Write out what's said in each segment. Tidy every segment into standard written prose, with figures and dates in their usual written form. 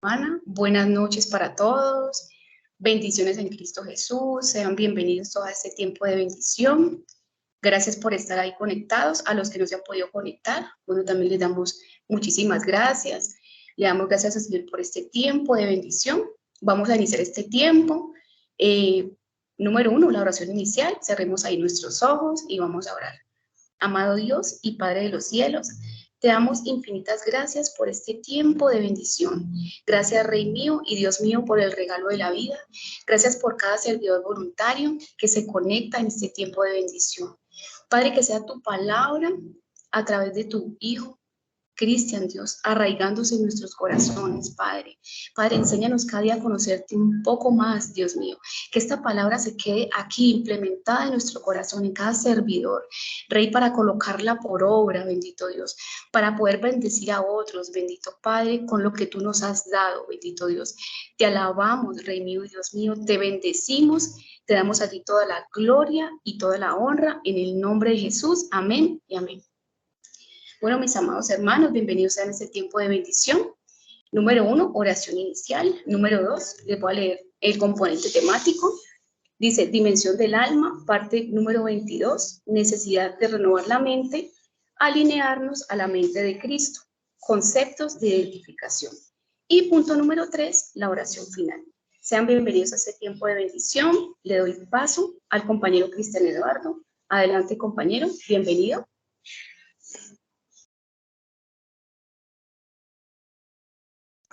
Ana, buenas noches para todos, bendiciones en Cristo Jesús, sean bienvenidos todo este tiempo de bendición. Gracias por estar ahí conectados, a los que no se han podido conectar, bueno, también les damos muchísimas gracias. Le damos gracias a Señor por este tiempo de bendición. Vamos a iniciar este tiempo. Número 1, la oración inicial, cerremos ahí nuestros ojos y vamos a orar. Amado Dios y Padre de los cielos, te damos infinitas gracias por este tiempo de bendición. Gracias, Rey mío y Dios mío, por el regalo de la vida. Gracias por cada servidor voluntario que se conecta en este tiempo de bendición. Padre, que sea tu palabra a través de tu Hijo, Cristian, Dios, arraigándose en nuestros corazones, Padre. Padre, enséñanos cada día a conocerte un poco más, Dios mío. Que esta palabra se quede aquí implementada en nuestro corazón, en cada servidor. Rey, para colocarla por obra, bendito Dios. Para poder bendecir a otros, bendito Padre, con lo que tú nos has dado, bendito Dios. Te alabamos, Rey mío y Dios mío. Te bendecimos. Te damos a ti toda la gloria y toda la honra. En el nombre de Jesús. Amén y amén. Bueno, mis amados hermanos, bienvenidos a este tiempo de bendición. Número 1, oración inicial. Número 2, les voy a leer el componente temático. Dice, dimensión del alma, parte número 22, necesidad de renovar la mente, alinearnos a la mente de Cristo, conceptos de identificación. Y punto número 3, la oración final. Sean bienvenidos a este tiempo de bendición. Le doy paso al compañero Cristian Eduardo. Adelante, compañero, bienvenido.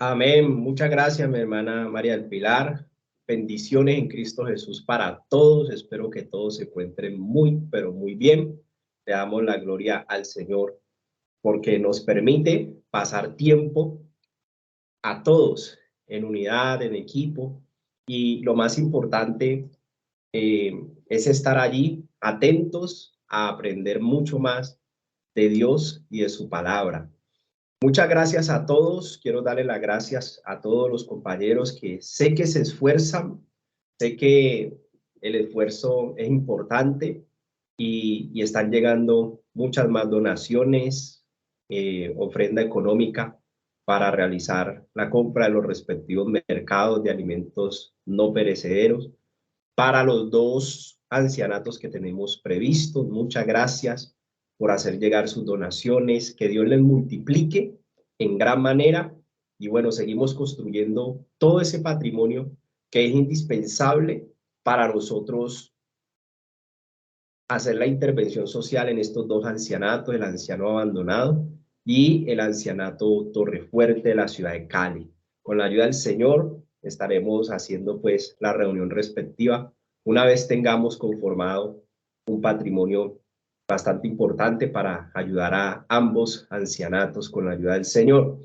Amén. Muchas gracias, mi hermana María del Pilar. Bendiciones en Cristo Jesús para todos. Espero que todos se encuentren muy, pero muy bien. Le damos la gloria al Señor porque nos permite pasar tiempo a todos en unidad, en equipo. Y lo más importante es estar allí atentos a aprender mucho más de Dios y de su palabra. Muchas gracias a todos. Quiero darle las gracias a todos los compañeros que sé que se esfuerzan. Sé que el esfuerzo es importante y están llegando muchas más donaciones, ofrenda económica para realizar la compra de los respectivos mercados de alimentos no perecederos para los 2 ancianatos que tenemos previstos. Muchas gracias por hacer llegar sus donaciones, que Dios les multiplique en gran manera y bueno, seguimos construyendo todo ese patrimonio que es indispensable para nosotros hacer la intervención social en estos 2 ancianatos, el anciano abandonado y el ancianato Torrefuerte de la ciudad de Cali. Con la ayuda del Señor estaremos haciendo pues la reunión respectiva una vez tengamos conformado un patrimonio bastante importante para ayudar a ambos ancianatos con la ayuda del Señor.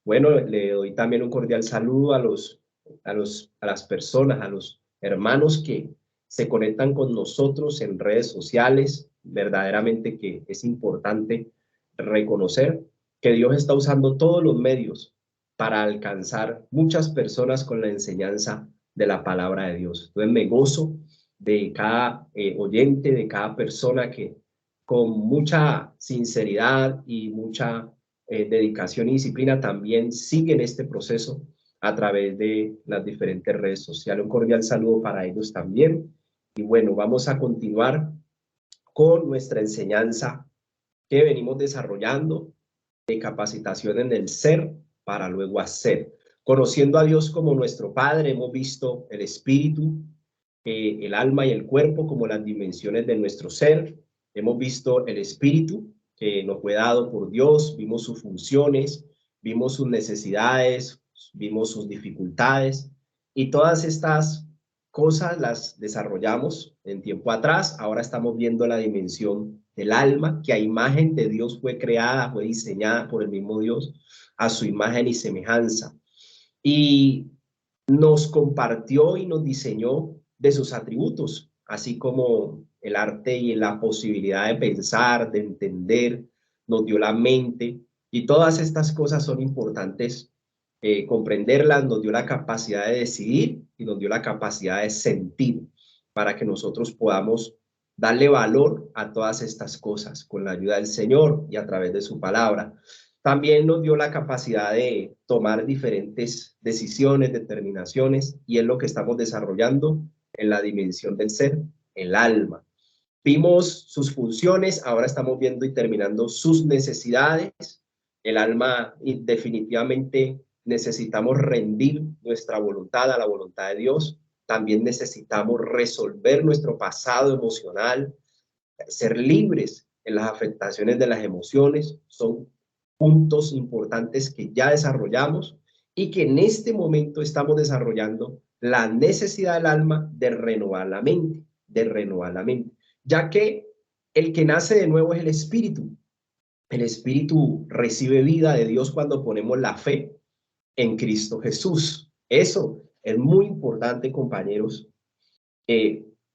Bueno, le doy también un cordial saludo a las personas, a los hermanos que se conectan con nosotros en redes sociales. Verdaderamente que es importante reconocer que Dios está usando todos los medios para alcanzar muchas personas con la enseñanza de la palabra de Dios. Entonces me gozo de cada oyente, de cada persona que con mucha sinceridad y mucha dedicación y disciplina también siguen este proceso a través de las diferentes redes sociales. Un cordial saludo para ellos también. Y bueno, vamos a continuar con nuestra enseñanza que venimos desarrollando de capacitación en el ser para luego hacer. Conociendo a Dios como nuestro Padre, hemos visto el espíritu, el alma y el cuerpo como las dimensiones de nuestro ser. Hemos visto el espíritu que nos fue dado por Dios, vimos sus funciones, vimos sus necesidades, vimos sus dificultades y todas estas cosas las desarrollamos en tiempo atrás. Ahora estamos viendo la dimensión del alma, que a imagen de Dios fue creada, fue diseñada por el mismo Dios, a su imagen y semejanza. Y nos compartió y nos diseñó de sus atributos, así como el arte y la posibilidad de pensar, de entender, nos dio la mente, y todas estas cosas son importantes comprenderlas. Nos dio la capacidad de decidir y nos dio la capacidad de sentir para que nosotros podamos darle valor a todas estas cosas con la ayuda del Señor y a través de su palabra. También nos dio la capacidad de tomar diferentes decisiones, determinaciones, y es lo que estamos desarrollando en la dimensión del ser, el alma. Vimos sus funciones, ahora estamos viendo y terminando sus necesidades. El alma, definitivamente necesitamos rendir nuestra voluntad a la voluntad de Dios. También necesitamos resolver nuestro pasado emocional, ser libres en las afectaciones de las emociones. Son puntos importantes que ya desarrollamos y que en este momento estamos desarrollando la necesidad del alma de renovar la mente, ya que el que nace de nuevo es el espíritu. El espíritu recibe vida de Dios cuando ponemos la fe en Cristo Jesús. Eso es muy importante, compañeros,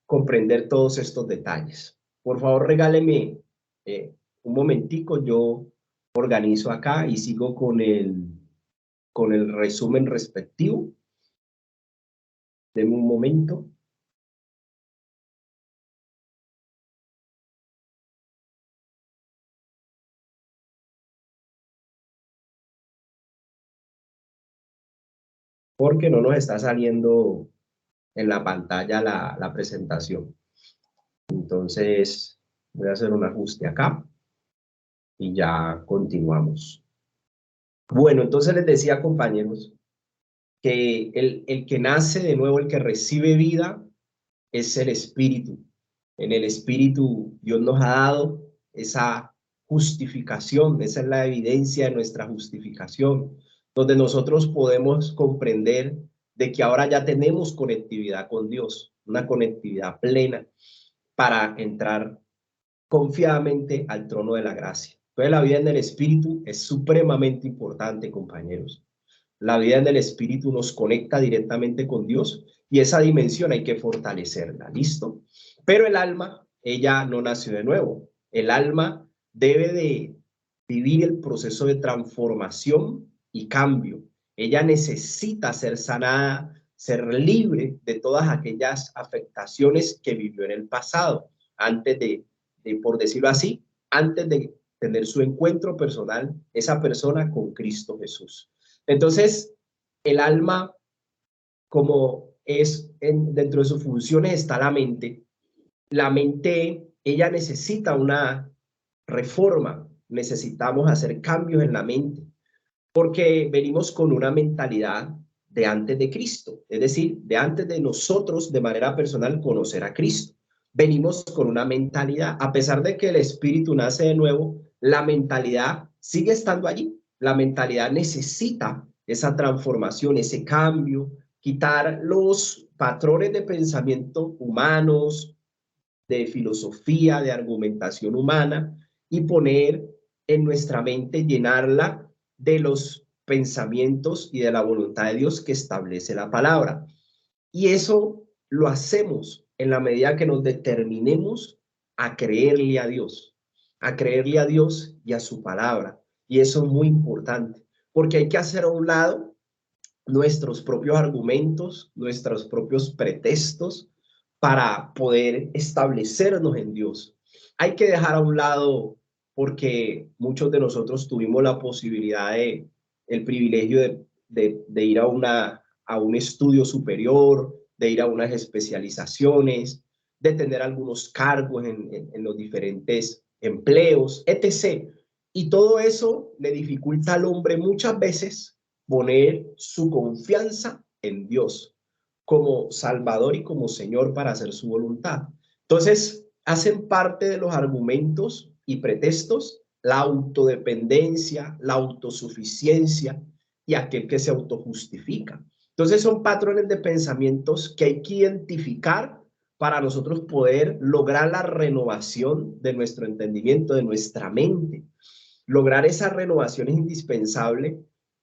comprender todos estos detalles. Por favor, regáleme un momentico, yo organizo acá y sigo con el resumen respectivo. Denme un momento. Porque no nos está saliendo en la pantalla la presentación. Entonces, voy a hacer un ajuste acá y ya continuamos. Bueno, entonces les decía, compañeros, que el que nace de nuevo, el que recibe vida, es el Espíritu. En el Espíritu Dios nos ha dado esa justificación, esa es la evidencia de nuestra justificación, donde nosotros podemos comprender de que ahora ya tenemos conectividad con Dios, una conectividad plena para entrar confiadamente al trono de la gracia. Entonces la vida en el Espíritu es supremamente importante, compañeros. La vida en el Espíritu nos conecta directamente con Dios y esa dimensión hay que fortalecerla, ¿listo? Pero el alma, ella no nació de nuevo. El alma debe de vivir el proceso de transformación y cambio. Ella necesita ser sanada, ser libre de todas aquellas afectaciones que vivió en el pasado, antes de por decirlo así, antes de tener su encuentro personal, esa persona con Cristo Jesús. Entonces, el alma, como es dentro de sus funciones está la mente, ella necesita una reforma, necesitamos hacer cambios en la mente, porque venimos con una mentalidad de antes de Cristo, es decir, de antes de nosotros de manera personal conocer a Cristo. Venimos con una mentalidad, a pesar de que el espíritu nace de nuevo, la mentalidad sigue estando allí. La mentalidad necesita esa transformación, ese cambio, quitar los patrones de pensamiento humanos, de filosofía, de argumentación humana y poner en nuestra mente, llenarla de los pensamientos y de la voluntad de Dios que establece la palabra. Y eso lo hacemos en la medida que nos determinemos a creerle a Dios y a su palabra. Y eso es muy importante, porque hay que hacer a un lado nuestros propios argumentos, nuestros propios pretextos para poder establecernos en Dios. Hay que dejar a un lado, porque muchos de nosotros tuvimos la posibilidad el privilegio de ir a un estudio superior, de ir a unas especializaciones, de tener algunos cargos en los diferentes empleos, etc. Y todo eso le dificulta al hombre muchas veces poner su confianza en Dios como Salvador y como Señor para hacer su voluntad. Entonces, hacen parte de los argumentos y pretextos la autodependencia, la autosuficiencia y aquel que se autojustifica. Entonces, son patrones de pensamientos que hay que identificar para nosotros poder lograr la renovación de nuestro entendimiento, de nuestra mente. Lograr esa renovación es indispensable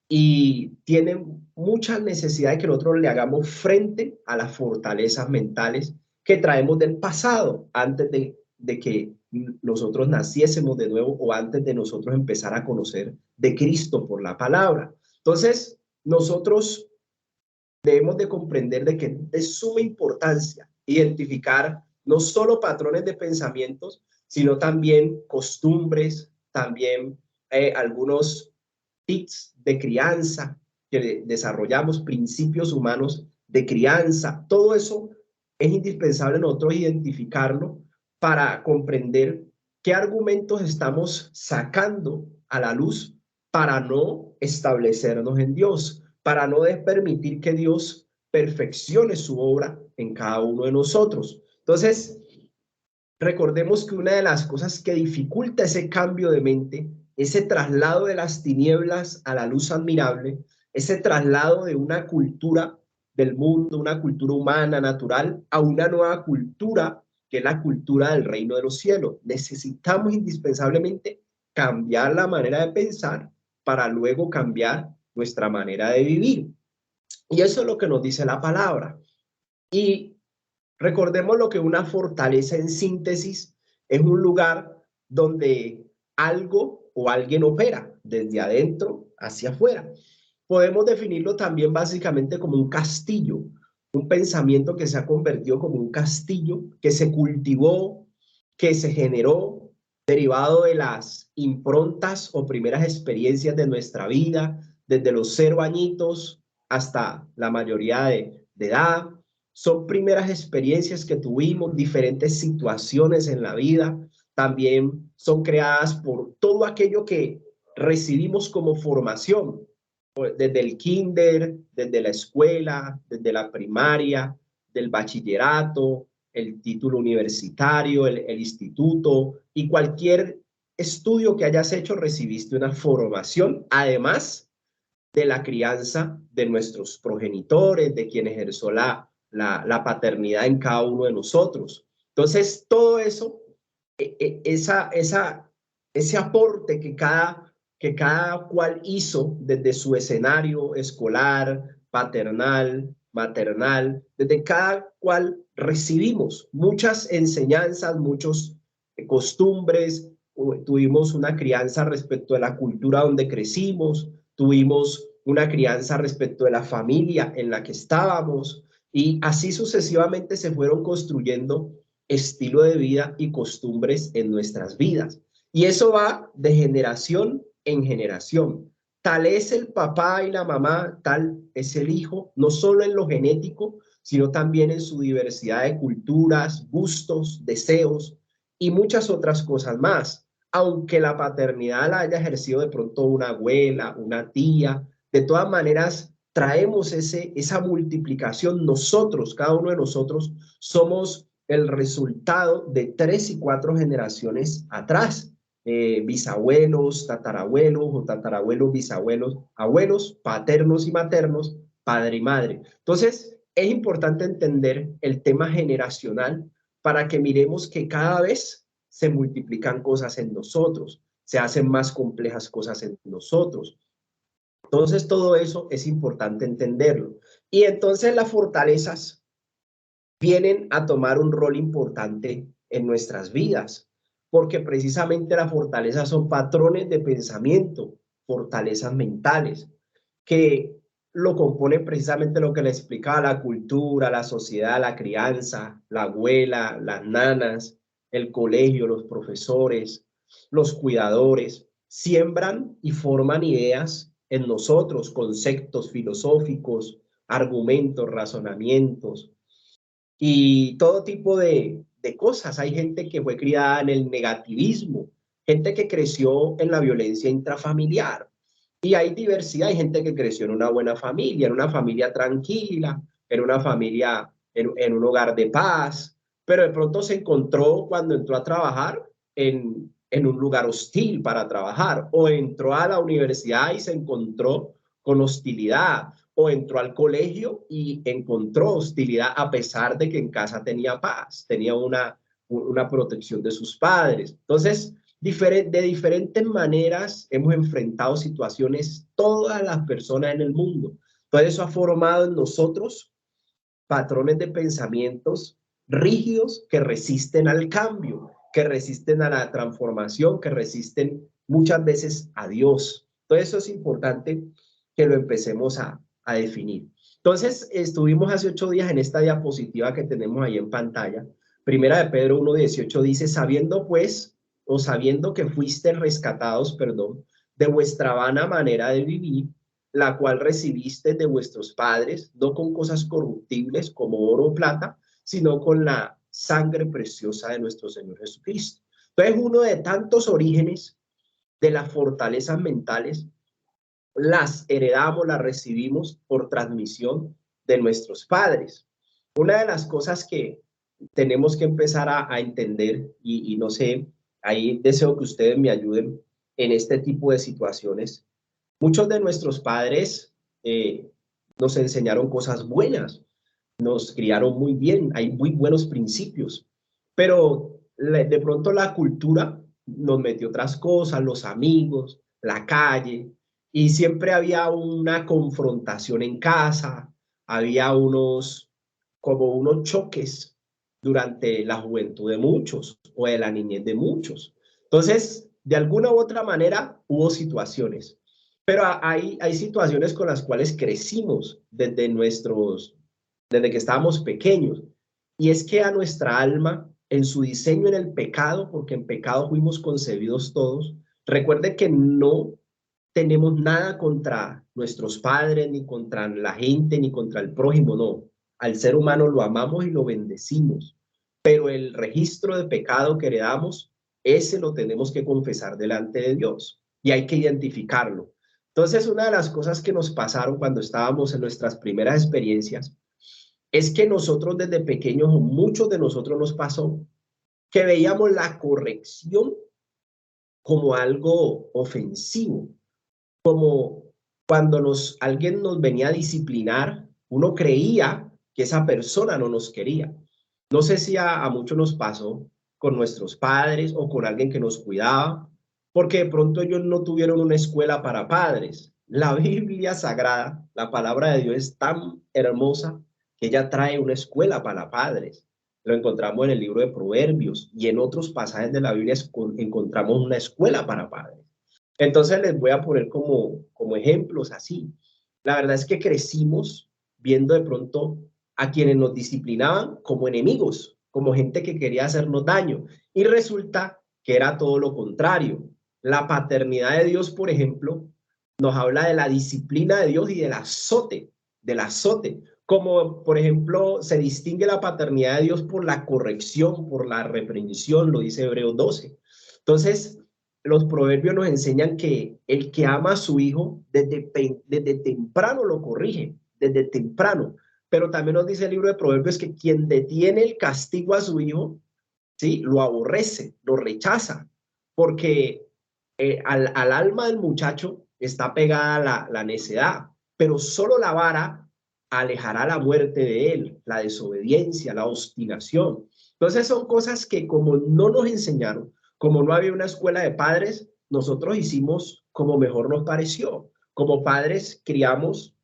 y tiene mucha necesidad de que nosotros le hagamos frente a las fortalezas mentales que traemos del pasado, antes de que nosotros naciésemos de nuevo o antes de nosotros empezar a conocer de Cristo por la palabra. Entonces, nosotros debemos de comprender de que es de suma importancia identificar no solo patrones de pensamientos, sino también costumbres, también algunos tips de crianza que desarrollamos, principios humanos de crianza, todo eso es indispensable nosotros identificarlo para comprender qué argumentos estamos sacando a la luz para no establecernos en Dios, para no permitir que Dios perfeccione su obra en cada uno de nosotros. Entonces, recordemos que una de las cosas que dificulta ese cambio de mente, ese traslado de las tinieblas a la luz admirable, ese traslado de una cultura del mundo, una cultura humana, natural, a una nueva cultura, que es la cultura del reino de los cielos. Necesitamos indispensablemente cambiar la manera de pensar para luego cambiar nuestra manera de vivir. Y eso es lo que nos dice la palabra. Y recordemos lo que una fortaleza en síntesis es un lugar donde algo o alguien opera desde adentro hacia afuera. Podemos definirlo también básicamente como un castillo, un pensamiento que se ha convertido como un castillo, que se cultivó, que se generó, derivado de las improntas o primeras experiencias de nuestra vida, desde los 0 añitos hasta la mayoría de edad. Son primeras experiencias que tuvimos, diferentes situaciones en la vida, también son creadas por todo aquello que recibimos como formación, desde el kinder, desde la escuela, desde la primaria, del bachillerato, el título universitario, el instituto y cualquier estudio que hayas hecho, recibiste una formación, además de la crianza de nuestros progenitores, de quien ejerció la paternidad en cada uno de nosotros. Entonces, todo eso, ese aporte que cada cual hizo desde su escenario escolar, paternal, maternal, desde cada cual recibimos muchas enseñanzas, muchos costumbres, tuvimos una crianza respecto de la cultura donde crecimos, tuvimos una crianza respecto de la familia en la que estábamos y así sucesivamente se fueron construyendo estilo de vida y costumbres en nuestras vidas. Y eso va de generación en generación. Tal es el papá y la mamá, tal es el hijo, no solo en lo genético, sino también en su diversidad de culturas, gustos, deseos y muchas otras cosas más. Aunque la paternidad la haya ejercido de pronto una abuela, una tía, de todas maneras traemos esa multiplicación. Nosotros, cada uno de nosotros, somos el resultado de 3 y 4 generaciones atrás. Bisabuelos, tatarabuelos o tatarabuelos, bisabuelos, abuelos, paternos y maternos, padre y madre. Entonces, es importante entender el tema generacional para que miremos que cada vez se multiplican cosas en nosotros, se hacen más complejas cosas en nosotros. Entonces, todo eso es importante entenderlo. Y entonces las fortalezas vienen a tomar un rol importante en nuestras vidas, porque precisamente las fortalezas son patrones de pensamiento, fortalezas mentales, que lo componen precisamente lo que le explicaba la cultura, la sociedad, la crianza, la abuela, las nanas, el colegio, los profesores, los cuidadores, siembran y forman ideas en nosotros, conceptos filosóficos, argumentos, razonamientos y todo tipo de cosas. Hay gente que fue criada en el negativismo, gente que creció en la violencia intrafamiliar. Y hay diversidad, hay gente que creció en una buena familia, en una familia tranquila, en una familia, en un hogar de paz, pero de pronto se encontró cuando entró a trabajar en un lugar hostil para trabajar, o entró a la universidad y se encontró con hostilidad, o entró al colegio y encontró hostilidad a pesar de que en casa tenía paz, tenía una protección de sus padres. Entonces, de diferentes maneras hemos enfrentado situaciones todas las personas en el mundo. Todo eso ha formado en nosotros patrones de pensamientos rígidos que resisten al cambio, que resisten a la transformación, que resisten muchas veces a Dios. Todo eso es importante que lo empecemos a definir. Entonces, estuvimos hace 8 días en esta diapositiva que tenemos ahí en pantalla. Primera de Pedro 1:18 dice, sabiendo pues, o sabiendo que fuiste rescatados, perdón, de vuestra vana manera de vivir, la cual recibiste de vuestros padres, no con cosas corruptibles como oro o plata, sino con la sangre preciosa de nuestro Señor Jesucristo. Entonces, uno de tantos orígenes de las fortalezas mentales las heredamos, las recibimos por transmisión de nuestros padres. Una de las cosas que tenemos que empezar a entender, y no sé, ahí deseo que ustedes me ayuden en este tipo de situaciones. Muchos de nuestros padres nos enseñaron cosas buenas, nos criaron muy bien, hay muy buenos principios, pero de pronto la cultura nos metió otras cosas, los amigos, la calle, y siempre había una confrontación en casa, había como unos choques durante la juventud de muchos o de la niñez de muchos. Entonces, de alguna u otra manera hubo situaciones, pero hay situaciones con las cuales crecimos desde que estábamos pequeños, y es que a nuestra alma, en su diseño en el pecado, porque en pecado fuimos concebidos todos, recuerde que no tenemos nada contra nuestros padres, ni contra la gente, ni contra el prójimo, no. Al ser humano lo amamos y lo bendecimos, pero el registro de pecado que heredamos, ese lo tenemos que confesar delante de Dios y hay que identificarlo. Entonces, una de las cosas que nos pasaron cuando estábamos en nuestras primeras experiencias es que nosotros desde pequeños, o muchos de nosotros nos pasó, que veíamos la corrección como algo ofensivo, como cuando alguien nos venía a disciplinar, uno creía que esa persona no nos quería. No sé si a muchos nos pasó con nuestros padres o con alguien que nos cuidaba, porque de pronto ellos no tuvieron una escuela para padres. La Biblia Sagrada, la palabra de Dios es tan hermosa que ella trae una escuela para padres. Lo encontramos en el libro de Proverbios y en otros pasajes de la Biblia encontramos una escuela para padres. Entonces les voy a poner como ejemplos así. La verdad es que crecimos viendo de pronto a quienes nos disciplinaban como enemigos, como gente que quería hacernos daño. Y resulta que era todo lo contrario. La paternidad de Dios, por ejemplo, nos habla de la disciplina de Dios y del azote. Como, por ejemplo, se distingue la paternidad de Dios por la corrección, por la reprensión, lo dice Hebreos 12. Entonces, los proverbios nos enseñan que el que ama a su hijo desde temprano lo corrige, desde temprano. Pero también nos dice el libro de Proverbios que quien detiene el castigo a su hijo, ¿sí? Lo aborrece, lo rechaza, porque al alma del muchacho está pegada la necedad, pero solo la vara alejará la muerte de él, la desobediencia, la obstinación. Entonces son cosas que como no nos enseñaron, como no había una escuela de padres, nosotros hicimos como mejor nos pareció. Como padres criamos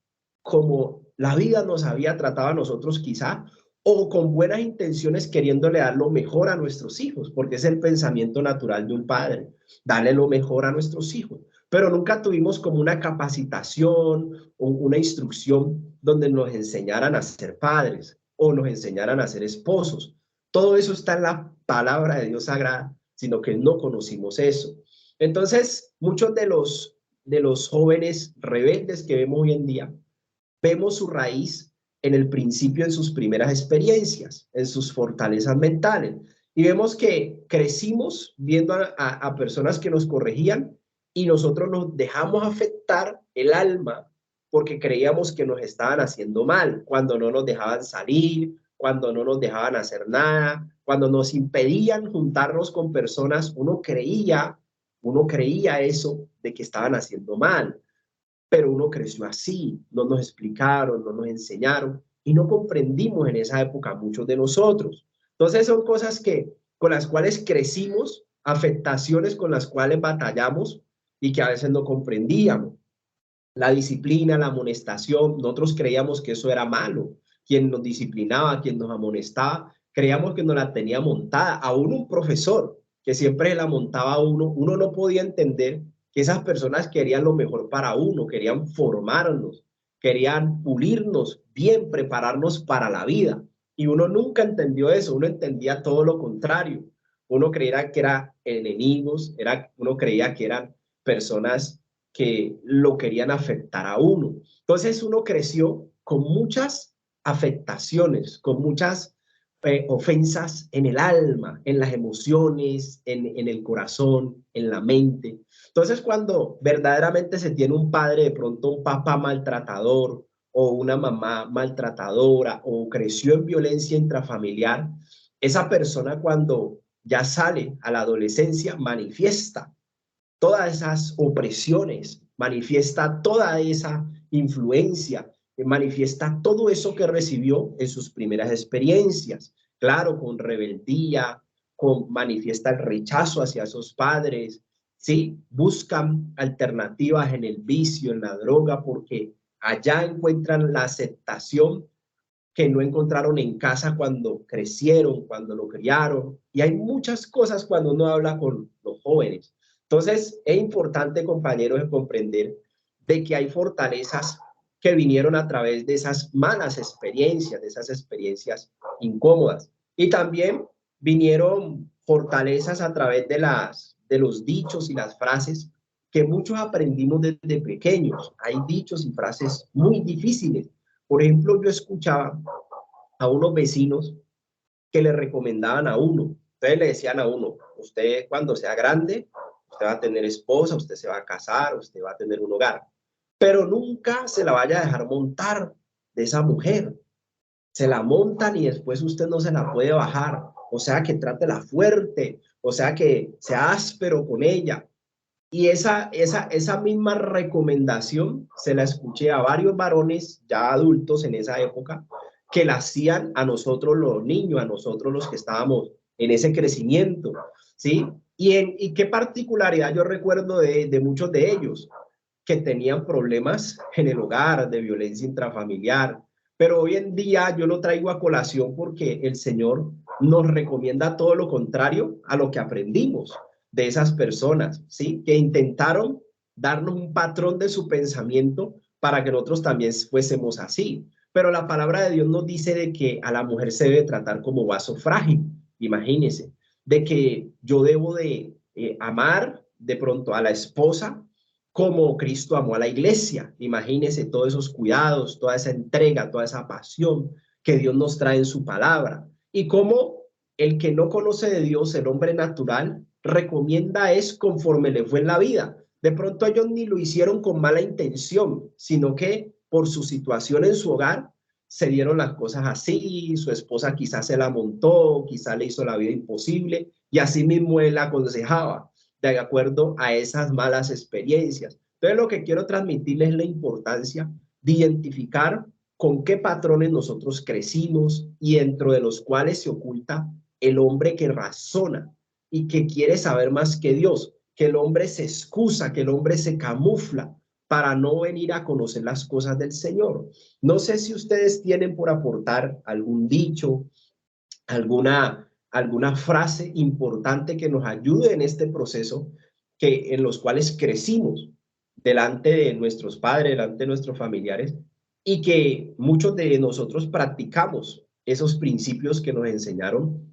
como la vida nos había tratado a nosotros quizá, o con buenas intenciones queriéndole dar lo mejor a nuestros hijos, porque es el pensamiento natural de un padre, darle lo mejor a nuestros hijos. Pero nunca tuvimos como una capacitación o una instrucción donde nos enseñaran a ser padres o nos enseñaran a ser esposos. Todo eso está en la palabra de Dios sagrada, sino que no conocimos eso. Entonces, muchos de los jóvenes rebeldes que vemos hoy en día, vemos su raíz en el principio, en sus primeras experiencias, en sus fortalezas mentales. Y vemos que crecimos viendo a personas que nos corregían y nosotros nos dejamos afectar el alma porque creíamos que nos estaban haciendo mal, cuando no nos dejaban salir, cuando no nos dejaban hacer nada, cuando nos impedían juntarnos con personas, uno creía eso de que estaban haciendo mal, pero uno creció así, no nos explicaron, no nos enseñaron y no comprendimos en esa época muchos de nosotros. Entonces son cosas con las cuales crecimos, afectaciones con las cuales batallamos y que a veces no comprendíamos. La disciplina, la amonestación, nosotros creíamos que eso era malo. Quien nos disciplinaba, quien nos amonestaba, creíamos que nos la tenía montada. Aún un profesor que siempre la montaba a uno no podía entender que esas personas querían lo mejor para uno, querían formarnos, querían pulirnos bien, prepararnos para la vida. Y uno nunca entendió eso, uno entendía todo lo contrario. Uno creía que eran enemigos, uno creía que eran personas que lo querían afectar a uno. Entonces uno creció con muchas afectaciones, con muchas ofensas en el alma, en las emociones, en el corazón, en la mente. Entonces cuando verdaderamente se tiene un padre, de pronto un papá maltratador o una mamá maltratadora o creció en violencia intrafamiliar, esa persona cuando ya sale a la adolescencia manifiesta todas esas opresiones, manifiesta toda esa influencia, manifiesta todo eso que recibió en sus primeras experiencias. Claro, con rebeldía, manifiesta el rechazo hacia esos padres, ¿sí? Buscan alternativas en el vicio, en la droga, porque allá encuentran la aceptación que no encontraron en casa cuando crecieron, cuando lo criaron. Y hay muchas cosas cuando uno habla con los jóvenes. Entonces, es importante, compañeros, comprender de que hay fortalezas que vinieron a través de esas malas experiencias, de esas experiencias incómodas. Y también vinieron fortalezas a través de los dichos y las frases que muchos aprendimos desde pequeños. Hay dichos y frases muy difíciles. Por ejemplo, yo escuchaba a unos vecinos que le recomendaban a uno. Entonces le decían a uno, usted cuando sea grande, usted va a tener esposa, usted se va a casar, usted va a tener un hogar, pero nunca se la vaya a dejar montar de esa mujer. Se la montan y después usted no se la puede bajar. O sea, que trátela fuerte, o sea, que sea áspero con ella. Y esa misma recomendación se la escuché a varios varones ya adultos en esa época que la hacían a nosotros los niños, a nosotros los que estábamos en ese crecimiento, ¿sí? Y qué particularidad yo recuerdo de muchos de ellos, que tenían problemas en el hogar, de violencia intrafamiliar, pero hoy en día yo lo traigo a colación porque el Señor nos recomienda todo lo contrario a lo que aprendimos de esas personas, ¿sí? Que intentaron darnos un patrón de su pensamiento para que nosotros también fuésemos así. Pero la palabra de Dios nos dice de que a la mujer se debe tratar como vaso frágil, imagínense, de que yo debo de amar de pronto a la esposa como Cristo amó a la iglesia. Imagínense todos esos cuidados, toda esa entrega, toda esa pasión que Dios nos trae en su palabra. Y cómo el que no conoce de Dios, el hombre natural, recomienda es conforme le fue en la vida. De pronto ellos ni lo hicieron con mala intención, sino que por su situación en su hogar se dieron las cosas así, su esposa quizás se la montó, quizás le hizo la vida imposible y así mismo él la aconsejaba de acuerdo a esas malas experiencias. Entonces lo que quiero transmitirles es la importancia de identificar con qué patrones nosotros crecimos y dentro de los cuales se oculta el hombre que razona y que quiere saber más que Dios, que el hombre se excusa, que el hombre se camufla para no venir a conocer las cosas del Señor. No sé si ustedes tienen por aportar algún dicho, alguna frase importante que nos ayude en este proceso en los cuales crecimos delante de nuestros padres, delante de nuestros familiares y que muchos de nosotros practicamos esos principios que nos enseñaron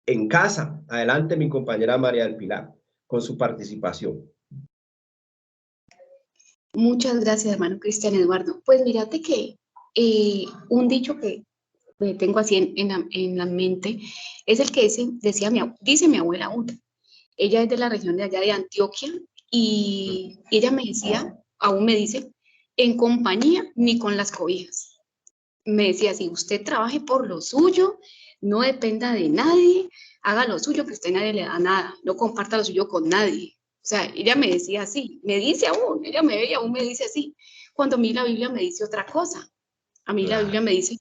en casa. Adelante, mi compañera María del Pilar, con su participación. Muchas gracias, hermano Cristian Eduardo. Pues mírate que un dicho que tengo así en la mente es el que dice mi abuela aún. Ella es de la región de allá de Antioquia y ella me decía, aún me dice, en compañía ni con las cobijas. Me decía, si usted trabaje por lo suyo, no dependa de nadie, haga lo suyo, que usted nadie le da nada, no comparta lo suyo con nadie. O sea, ella me decía así, me dice aún, ella me ve y aún me dice así, cuando a mí la Biblia me dice otra cosa. A mí la Biblia me dice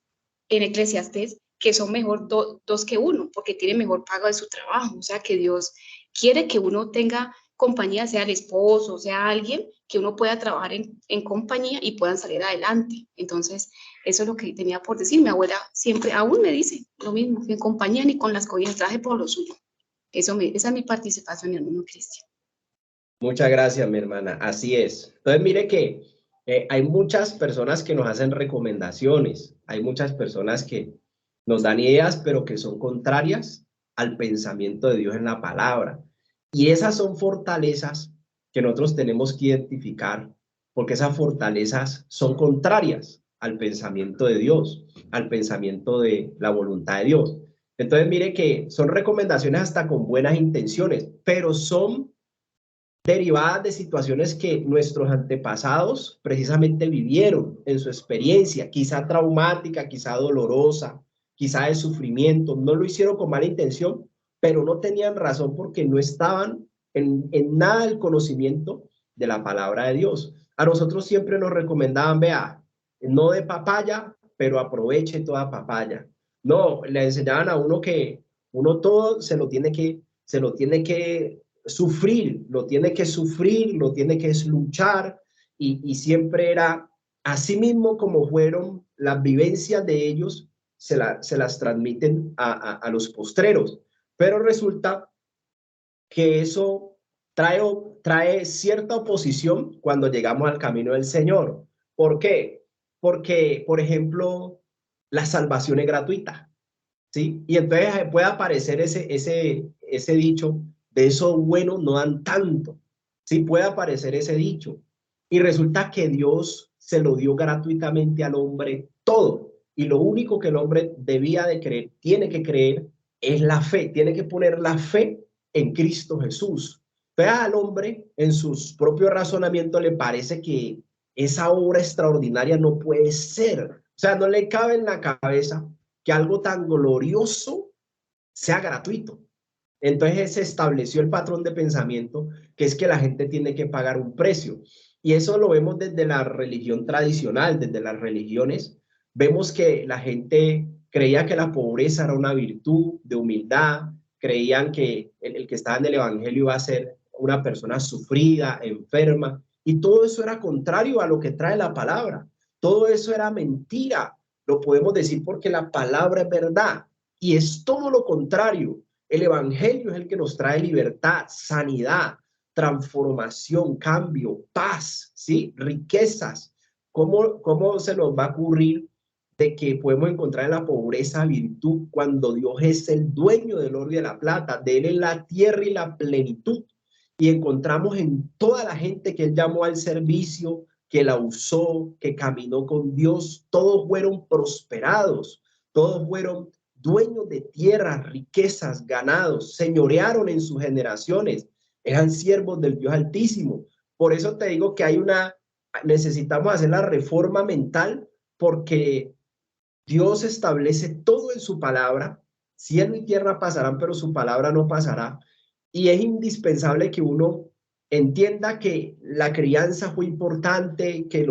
en Eclesiastés que son mejor dos que uno, porque tiene mejor pago de su trabajo. O sea, que Dios quiere que uno tenga compañía, sea el esposo, sea alguien, que uno pueda trabajar en compañía y puedan salir adelante. Entonces, eso es lo que tenía por decir. Mi abuela siempre, aún me dice lo mismo, que en compañía ni con las cobijas, traje por lo suyo. Esa es mi participación, hermano Cristian. Muchas gracias, mi hermana. Así es. Entonces, mire que hay muchas personas que nos hacen recomendaciones, hay muchas personas que nos dan ideas, pero que son contrarias al pensamiento de Dios en la palabra. Y esas son fortalezas que nosotros tenemos que identificar, porque esas fortalezas son contrarias al pensamiento de Dios, al pensamiento de la voluntad de Dios. Entonces, mire que son recomendaciones hasta con buenas intenciones, pero son derivadas de situaciones que nuestros antepasados precisamente vivieron en su experiencia, quizá traumática, quizá dolorosa, quizá de sufrimiento. No lo hicieron con mala intención, pero no tenían razón porque no estaban en nada del conocimiento de la palabra de Dios. A nosotros siempre nos recomendaban, vea, no de papaya, pero aproveche toda papaya. No, le enseñaban a uno que uno todo se lo tiene que sufrir, lo tiene que sufrir, lo tiene que luchar, y siempre era así mismo como fueron las vivencias de ellos, se las transmiten a los postreros. Pero resulta que eso trae cierta oposición cuando llegamos al camino del Señor. ¿Por qué? Porque, por ejemplo, la salvación es gratuita, ¿sí? Y entonces puede aparecer ese dicho, de eso bueno no dan tanto, ¿sí? Puede aparecer ese dicho. Y resulta que Dios se lo dio gratuitamente al hombre todo. Y lo único que el hombre debía de creer, tiene que creer, es la fe. Tiene que poner la fe en Cristo Jesús. Pero al hombre, en sus propios razonamientos, le parece que esa obra extraordinaria no puede ser. O sea, no le cabe en la cabeza que algo tan glorioso sea gratuito. Entonces se estableció el patrón de pensamiento, que es que la gente tiene que pagar un precio. Y eso lo vemos desde la religión tradicional, desde las religiones. Vemos que la gente creía que la pobreza era una virtud de humildad, creían que el que estaba en el evangelio iba a ser una persona sufrida, enferma, y todo eso era contrario a lo que trae la palabra. Todo eso era mentira. Lo podemos decir porque la palabra es verdad, y es todo lo contrario. El evangelio es el que nos trae libertad, sanidad, transformación, cambio, paz, ¿sí? Riquezas. ¿Cómo se nos va a ocurrir de que podemos encontrar en la pobreza virtud cuando Dios es el dueño del oro y de la plata? De Él es la tierra y la plenitud. Y encontramos en toda la gente que Él llamó al servicio, que la usó, que caminó con Dios, todos fueron prosperados, todos fueron dueños de tierras, riquezas, ganados, señorearon en sus generaciones, eran siervos del Dios Altísimo. Por eso te digo que necesitamos hacer la reforma mental, porque Dios establece todo en su palabra. Cielo y tierra pasarán, pero su palabra no pasará. Y es indispensable que uno entienda que la crianza fue importante, que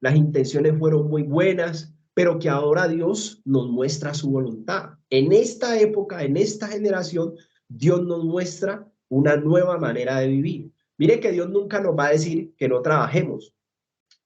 las intenciones fueron muy buenas, pero que ahora Dios nos muestra su voluntad. En esta época, en esta generación, Dios nos muestra una nueva manera de vivir. Mire que Dios nunca nos va a decir que no trabajemos.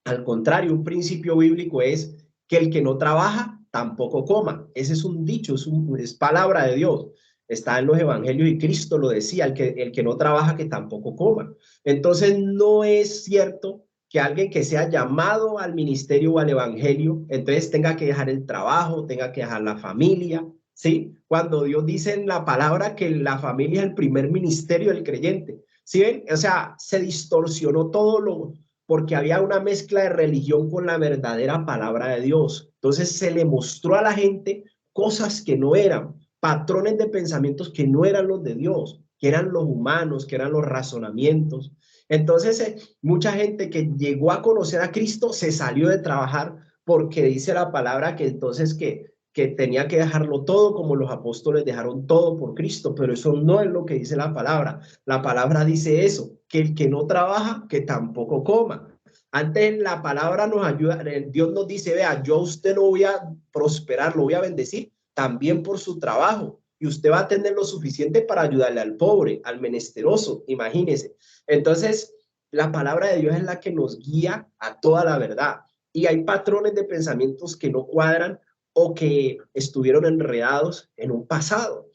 Al contrario, un principio bíblico es que el que no trabaja tampoco coma. Ese es un dicho, es palabra de Dios. Está en los evangelios y Cristo lo decía, el que no trabaja que tampoco coma. Entonces no es cierto que alguien que sea llamado al ministerio o al evangelio, entonces tenga que dejar el trabajo, tenga que dejar la familia, ¿sí? Cuando Dios dice en la palabra que la familia es el primer ministerio del creyente, ¿sí ven? O sea, se distorsionó todo porque había una mezcla de religión con la verdadera palabra de Dios. Entonces se le mostró a la gente cosas que no eran, patrones de pensamientos que no eran los de Dios, que eran los humanos, que eran los razonamientos. Entonces, mucha gente que llegó a conocer a Cristo se salió de trabajar porque dice la palabra que entonces que tenía que dejarlo todo como los apóstoles dejaron todo por Cristo, pero eso no es lo que dice la palabra. La palabra dice eso, que el que no trabaja, que tampoco coma. Antes la palabra nos ayuda, Dios nos dice, vea, yo a usted lo voy a prosperar, lo voy a bendecir también por su trabajo, y usted va a tener lo suficiente para ayudarle al pobre, al menesteroso, imagínese. Entonces, la palabra de Dios es la que nos guía a toda la verdad, y hay patrones de pensamientos que no cuadran o que estuvieron enredados en un pasado.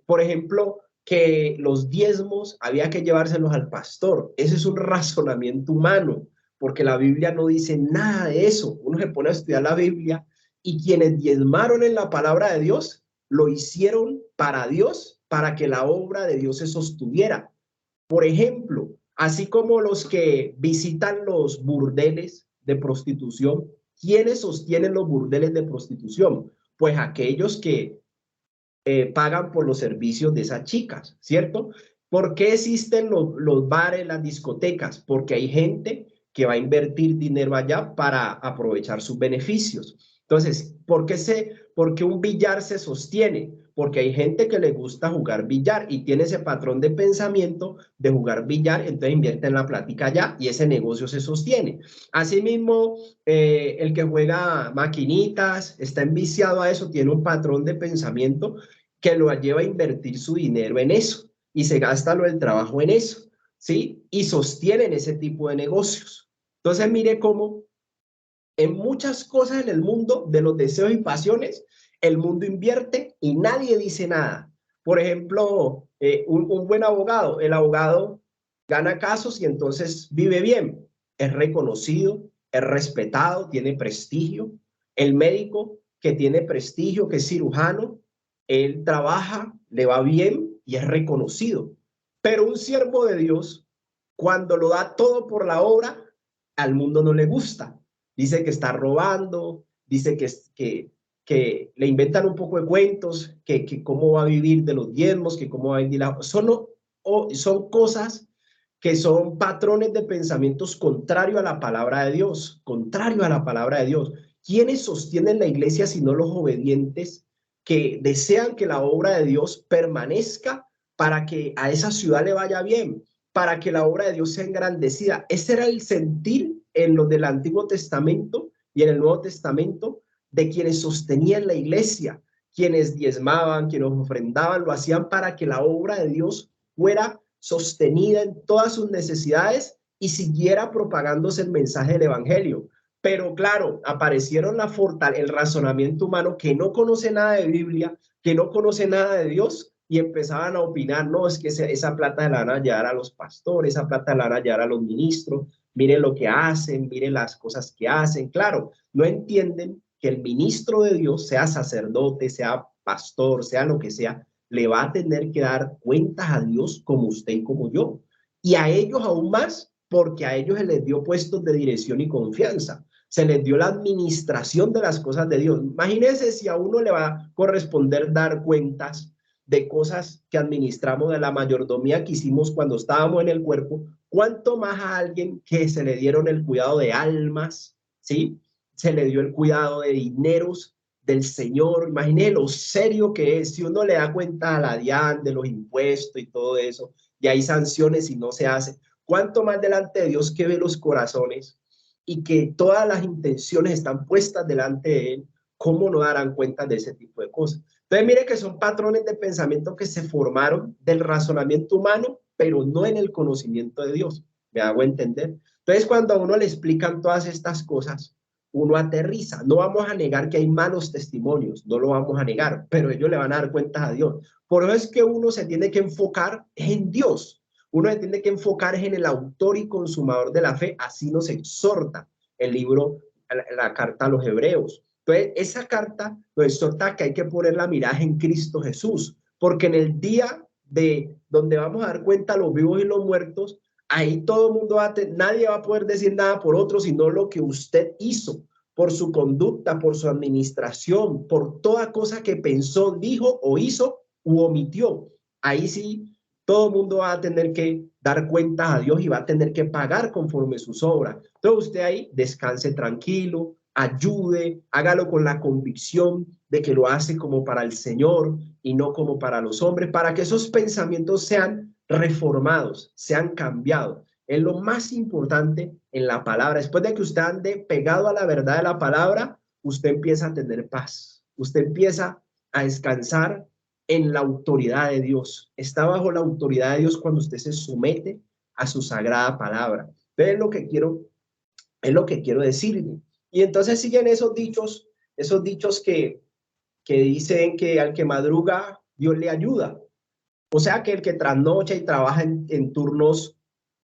Por ejemplo, que los diezmos había que llevárselos al pastor. Ese es un razonamiento humano, porque la Biblia no dice nada de eso. Uno se pone a estudiar la Biblia y quienes diezmaron en la palabra de Dios lo hicieron para Dios, para que la obra de Dios se sostuviera. Por ejemplo, Así como los que visitan los burdeles de prostitución. ¿Quiénes sostienen los burdeles de prostitución? Pues aquellos que pagan por los servicios de esas chicas, ¿cierto? ¿Por qué existen los bares, las discotecas? Porque hay gente que va a invertir dinero allá para aprovechar sus beneficios. Entonces, ¿por qué un billar se sostiene? Porque hay gente que le gusta jugar billar y tiene ese patrón de pensamiento de jugar billar, entonces invierte en la plática allá y ese negocio se sostiene. Asimismo, el que juega maquinitas, está enviciado a eso, tiene un patrón de pensamiento que lo lleva a invertir su dinero en eso y se gasta lo del trabajo en eso, ¿sí? Y sostienen ese tipo de negocios. Entonces, mire cómo en muchas cosas en el mundo de los deseos y pasiones, el mundo invierte y nadie dice nada. Por ejemplo, un buen abogado, el abogado gana casos y entonces vive bien, es reconocido, es respetado, tiene prestigio. El médico que tiene prestigio, que es cirujano, él trabaja, le va bien y es reconocido. Pero un siervo de Dios, cuando lo da todo por la obra, al mundo no le gusta. Dice que está robando, dice que le inventan un poco de cuentos, que cómo va a vivir de los diezmos, que cómo va a vivir son cosas que son patrones de pensamientos contrario a la palabra de Dios, contrario a la palabra de Dios. ¿Quiénes sostienen la iglesia sino los obedientes que desean que la obra de Dios permanezca para que a esa ciudad le vaya bien, para que la obra de Dios sea engrandecida? Ese era el sentir en los del Antiguo Testamento y en el Nuevo Testamento de quienes sostenían la iglesia, quienes diezmaban, quienes ofrendaban, lo hacían para que la obra de Dios fuera sostenida en todas sus necesidades y siguiera propagándose el mensaje del evangelio. Pero claro, aparecieron el razonamiento humano que no conoce nada de Biblia, que no conoce nada de Dios y empezaban a opinar, no, es que esa plata se la van a llevar a los pastores, esa plata se la van a llevar a los ministros, miren lo que hacen, miren las cosas que hacen. Claro, no entienden que el ministro de Dios, sea sacerdote, sea pastor, sea lo que sea, le va a tener que dar cuentas a Dios como usted y como yo. Y a ellos aún más, porque a ellos se les dio puestos de dirección y confianza. Se les dio la administración de las cosas de Dios. Imagínense si a uno le va a corresponder dar cuentas de cosas que administramos, de la mayordomía que hicimos cuando estábamos en el cuerpo, cuánto más a alguien que se le dieron el cuidado de almas, ¿sí? Se le dio el cuidado de dineros del Señor. Imagine lo serio que es si uno le da cuenta a la DIAN de los impuestos y todo eso, y hay sanciones y no se hace. ¿Cuánto más delante de Dios que ve los corazones y que todas las intenciones están puestas delante de Él? ¿Cómo no darán cuenta de ese tipo de cosas? Entonces, mire que son patrones de pensamiento que se formaron del razonamiento humano, pero no en el conocimiento de Dios. ¿Me hago entender? Entonces, cuando a uno le explican todas estas cosas, uno aterriza. No vamos a negar que hay malos testimonios, no lo vamos a negar, pero ellos le van a dar cuentas a Dios. Por eso es que uno se tiene que enfocar en Dios. Uno se tiene que enfocar en el autor y consumador de la fe. Así nos exhorta el libro, la carta a los Hebreos. Entonces, esa carta nos exhorta que hay que poner la mirada en Cristo Jesús, porque en el día de donde vamos a dar cuenta a los vivos y los muertos, ahí todo el mundo nadie va a poder decir nada por otro, sino lo que usted hizo, por su conducta, por su administración, por toda cosa que pensó, dijo o hizo u omitió. Ahí sí, todo el mundo va a tener que dar cuentas a Dios y va a tener que pagar conforme sus obras. Entonces usted ahí descanse tranquilo, ayude, hágalo con la convicción de que lo hace como para el Señor y no como para los hombres, para que esos pensamientos sean reformados, sean cambiados. Es lo más importante en la palabra. Después de que usted ande pegado a la verdad de la palabra, usted empieza a tener paz. Usted empieza a descansar en la autoridad de Dios. Está bajo la autoridad de Dios cuando usted se somete a su sagrada palabra. Entonces, es lo que quiero decirle. Y entonces siguen esos dichos que dicen que al que madruga, Dios le ayuda. O sea que el que trasnocha y trabaja en turnos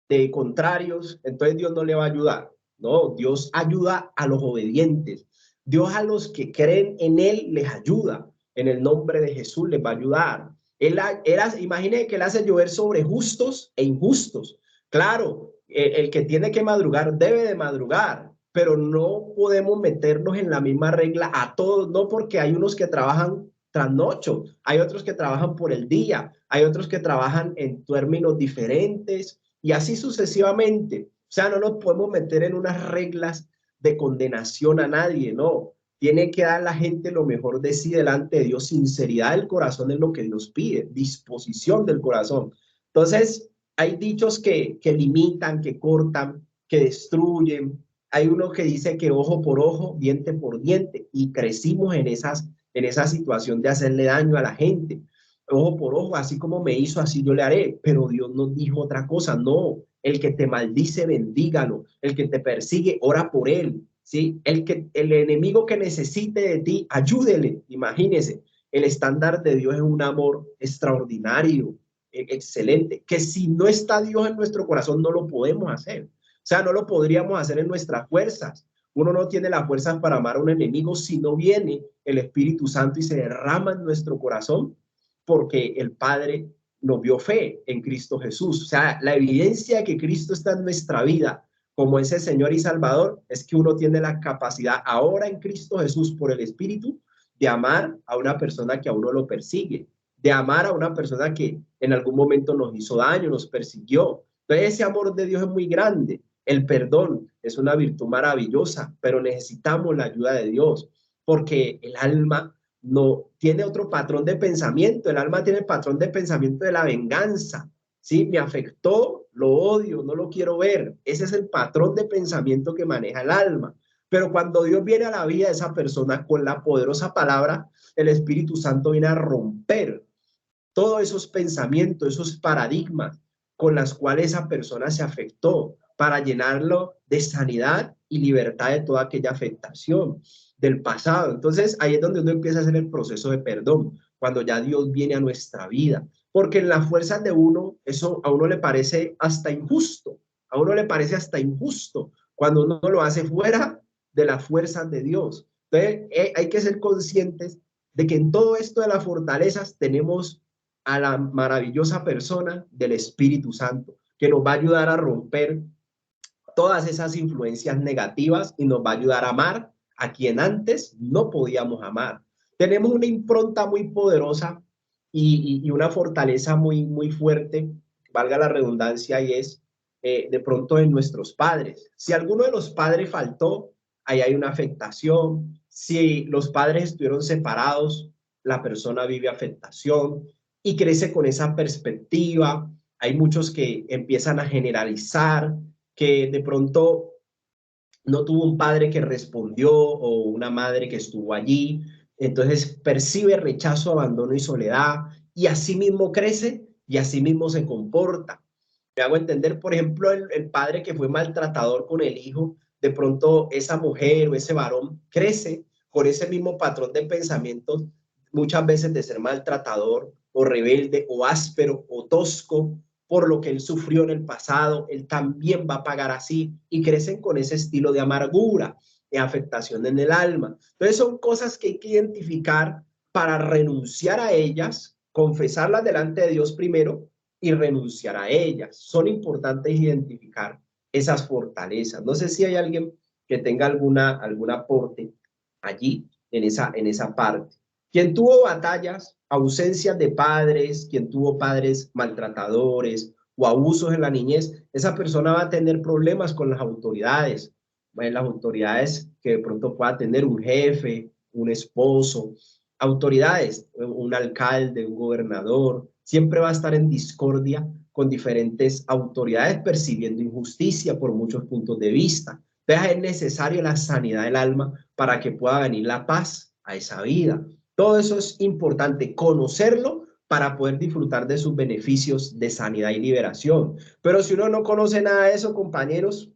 de contrarios, entonces Dios no le va a ayudar. No, Dios ayuda a los obedientes. Dios a los que creen en Él les ayuda. En el nombre de Jesús les va a ayudar. Imagine que Él hace llover sobre justos e injustos. Claro, el que tiene que madrugar debe de madrugar, pero no podemos meternos en la misma regla a todos, no, porque hay unos que trabajan trasnocho, hay otros que trabajan por el día, hay otros que trabajan en términos diferentes y así sucesivamente. O sea, no nos podemos meter en unas reglas de condenación a nadie, no. Tiene que dar la gente lo mejor de sí delante de Dios, sinceridad del corazón es lo que Dios pide, disposición del corazón. Entonces, hay dichos que limitan, que cortan, que destruyen. Hay uno que dice que ojo por ojo, diente por diente, y crecimos en esa situación de hacerle daño a la gente. Ojo por ojo, así como me hizo, así yo le haré. Pero Dios nos dijo otra cosa, no. El que te maldice, bendígalo. El que te persigue, ora por él. ¿Sí? El enemigo que necesite de ti, ayúdele. Imagínese, el estándar de Dios es un amor extraordinario, excelente, que si no está Dios en nuestro corazón no lo podemos hacer. O sea, no lo podríamos hacer en nuestras fuerzas. Uno no tiene las fuerzas para amar a un enemigo si no viene el Espíritu Santo y se derrama en nuestro corazón, porque el Padre nos vio fe en Cristo Jesús. O sea, la evidencia de que Cristo está en nuestra vida como ese Señor y Salvador es que uno tiene la capacidad ahora en Cristo Jesús por el Espíritu de amar a una persona que a uno lo persigue, de amar a una persona que en algún momento nos hizo daño, nos persiguió. Entonces ese amor de Dios es muy grande. El perdón es una virtud maravillosa, pero necesitamos la ayuda de Dios, porque el alma no tiene otro patrón de pensamiento. El alma tiene el patrón de pensamiento de la venganza. ¿Sí? Me afectó, lo odio, no lo quiero ver. Ese es el patrón de pensamiento que maneja el alma. Pero cuando Dios viene a la vida de esa persona con la poderosa palabra, el Espíritu Santo viene a romper todos esos pensamientos, esos paradigmas con los cuales esa persona se afectó, para llenarlo de sanidad y libertad de toda aquella afectación del pasado. Entonces, ahí es donde uno empieza a hacer el proceso de perdón, cuando ya Dios viene a nuestra vida. Porque en las fuerzas de uno, eso a uno le parece hasta injusto, a uno le parece hasta injusto cuando uno lo hace fuera de las fuerzas de Dios. Entonces, hay que ser conscientes de que en todo esto de las fortalezas tenemos a la maravillosa persona del Espíritu Santo, que nos va a ayudar a romper todas esas influencias negativas y nos va a ayudar a amar a quien antes no podíamos amar. Tenemos una impronta muy poderosa y una fortaleza muy fuerte, valga la redundancia, y es de pronto en nuestros padres. Si alguno de los padres faltó, ahí hay una afectación. Si los padres estuvieron separados, la persona vive afectación y crece con esa perspectiva. Hay muchos que empiezan a generalizar, que de pronto no tuvo un padre que respondió o una madre que estuvo allí, entonces percibe rechazo, abandono y soledad y así mismo crece y así mismo se comporta. Me hago entender, por ejemplo, el padre que fue maltratador con el hijo, de pronto esa mujer o ese varón crece con ese mismo patrón de pensamientos, muchas veces de ser maltratador o rebelde o áspero o tosco, por lo que él sufrió en el pasado, él también va a pagar así y crecen con ese estilo de amargura, de afectación en el alma. Entonces son cosas que hay que identificar para renunciar a ellas, confesarlas delante de Dios primero y renunciar a ellas. Son importantes identificar esas fortalezas. No sé si hay alguien que tenga algún aporte allí en esa parte. Quien tuvo batallas, ausencias de padres, quien tuvo padres maltratadores o abusos en la niñez, esa persona va a tener problemas con las autoridades. Las autoridades que de pronto pueda tener un jefe, un esposo, autoridades, un alcalde, un gobernador, siempre va a estar en discordia con diferentes autoridades percibiendo injusticia por muchos puntos de vista. Entonces es necesaria la sanidad del alma para que pueda venir la paz a esa vida. Todo eso es importante, conocerlo para poder disfrutar de sus beneficios de sanidad y liberación. Pero si uno no conoce nada de eso, compañeros,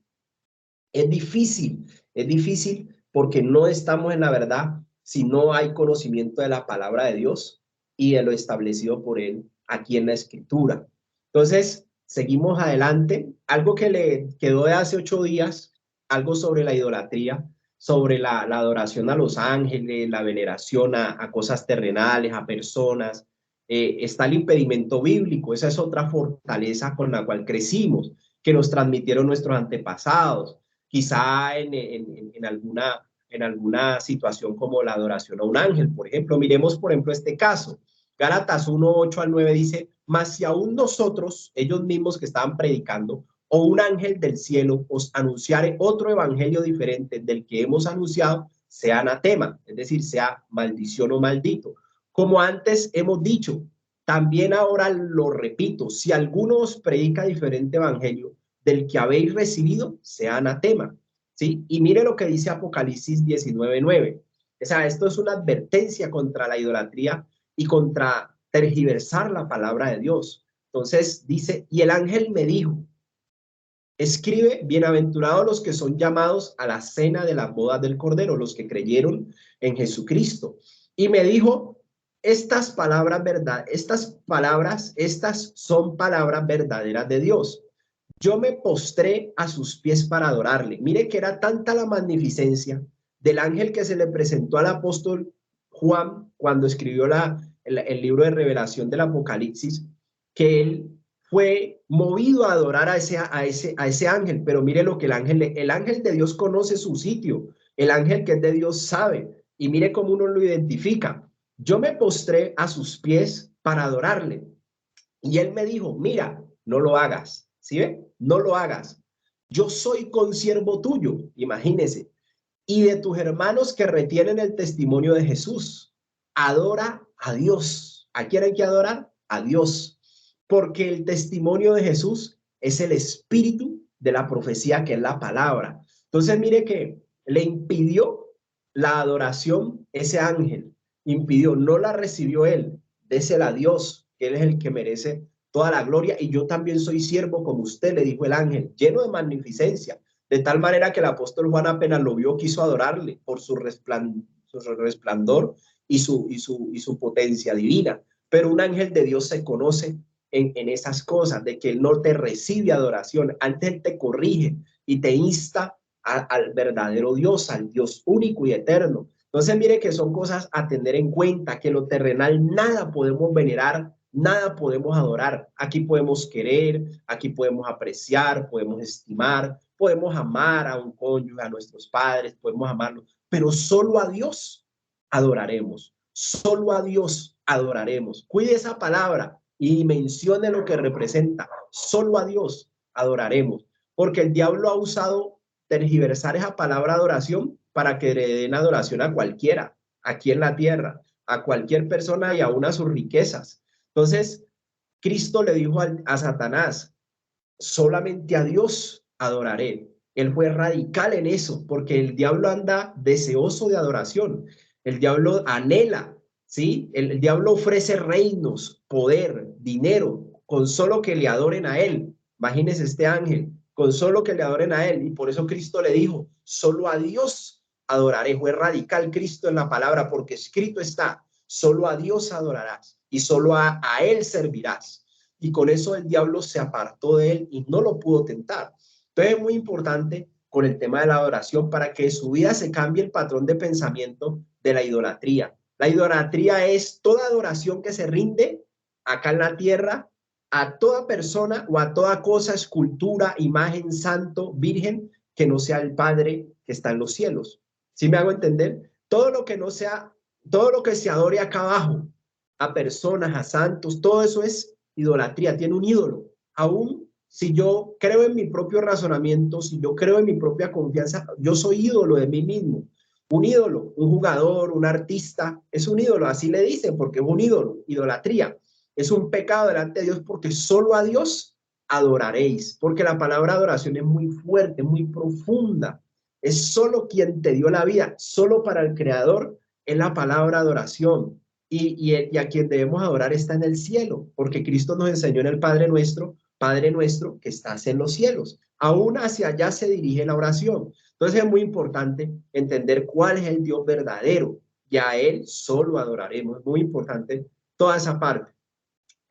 es difícil porque no estamos en la verdad si no hay conocimiento de la palabra de Dios y de lo establecido por él aquí en la escritura. Entonces, seguimos adelante. Algo que le quedó de hace 8 días, algo sobre la idolatría, sobre la adoración a los ángeles, la veneración a cosas terrenales, a personas. Está el impedimento bíblico, esa es otra fortaleza con la cual crecimos, que nos transmitieron nuestros antepasados, quizá en alguna situación como la adoración a un ángel, por ejemplo. Miremos, por ejemplo, este caso. Gálatas 1, 8 al 9 dice, mas si aún nosotros, ellos mismos que estaban predicando, o un ángel del cielo os anunciare otro evangelio diferente del que hemos anunciado, sea anatema, es decir, sea maldición o maldito. Como antes hemos dicho, también ahora lo repito, si alguno os predica diferente evangelio del que habéis recibido, sea anatema. ¿Sí? Y mire lo que dice Apocalipsis 19:9. O sea, esto es una advertencia contra la idolatría y contra tergiversar la palabra de Dios. Entonces dice, y el ángel me dijo, escribe, bienaventurados los que son llamados a la cena de las bodas del Cordero, los que creyeron en Jesucristo. Y me dijo, estas son palabras verdaderas de Dios. Yo me postré a sus pies para adorarle. Mire que era tanta la magnificencia del ángel que se le presentó al apóstol Juan cuando escribió el libro de revelación del Apocalipsis, que él fue movido a adorar a ese ángel. Pero mire lo que el ángel de Dios conoce su sitio, el ángel que es de Dios sabe, y mire cómo uno lo identifica. Yo me postré a sus pies para adorarle. Y él me dijo, mira, no lo hagas. ¿Sí ve? No lo hagas. Yo soy consiervo tuyo, imagínese, y de tus hermanos que retienen el testimonio de Jesús. Adora a Dios. ¿A quién hay que adorar? A Dios. Porque el testimonio de Jesús es el espíritu de la profecía, que es la palabra. Entonces, mire que le impidió la adoración ese ángel. Impidió, no la recibió él. Désela a Dios, que él es el que merece toda la gloria, y yo también soy siervo como usted, le dijo el ángel, lleno de magnificencia, de tal manera que el apóstol Juan apenas lo vio, quiso adorarle por su resplandor y su potencia divina. Pero un ángel de Dios se conoce en esas cosas, de que él no te recibe adoración, antes él te corrige y te insta al verdadero Dios, al Dios único y eterno. Entonces mire que son cosas a tener en cuenta, que lo terrenal nada podemos venerar, nada podemos adorar. Aquí podemos querer, aquí podemos apreciar, podemos estimar, podemos amar a un cónyuge, a nuestros padres, podemos amarlos, pero solo a Dios adoraremos, solo a Dios adoraremos. Cuide esa palabra y mencione lo que representa. Solo a Dios adoraremos, porque el diablo ha usado tergiversar esa palabra adoración para que le den adoración a cualquiera, aquí en la tierra, a cualquier persona y aún a sus riquezas. Entonces, Cristo le dijo a Satanás, solamente a Dios adoraré. Él fue radical en eso, porque el diablo anda deseoso de adoración. El diablo anhela, ¿sí? El diablo ofrece reinos, poder, dinero, con solo que le adoren a él. Imagínense este ángel, con solo que le adoren a él. Y por eso Cristo le dijo, solo a Dios adoraré. Fue radical Cristo en la palabra, porque escrito está, solo a Dios adorarás y solo a él servirás. Y con eso el diablo se apartó de él y no lo pudo tentar. Entonces es muy importante con el tema de la adoración para que en su vida se cambie el patrón de pensamiento de la idolatría. La idolatría es toda adoración que se rinde acá en la tierra a toda persona o a toda cosa, escultura, imagen, santo, virgen, que no sea el Padre que está en los cielos. ¿Sí me hago entender? Todo lo que no sea, todo lo que se adore acá abajo, a personas, a santos, todo eso es idolatría, tiene un ídolo. Aún si yo creo en mi propio razonamiento, si yo creo en mi propia confianza, yo soy ídolo de mí mismo. Un ídolo, un jugador, un artista, es un ídolo, así le dicen, porque es un ídolo, idolatría. Es un pecado delante de Dios, porque solo a Dios adoraréis, porque la palabra adoración es muy fuerte, muy profunda. Es solo quien te dio la vida, solo para el Creador es la palabra adoración. Y a quien debemos adorar está en el cielo, porque Cristo nos enseñó en el Padre nuestro que estás en los cielos. Aún hacia allá se dirige la oración. Entonces es muy importante entender cuál es el Dios verdadero y a Él solo adoraremos. Es muy importante toda esa parte.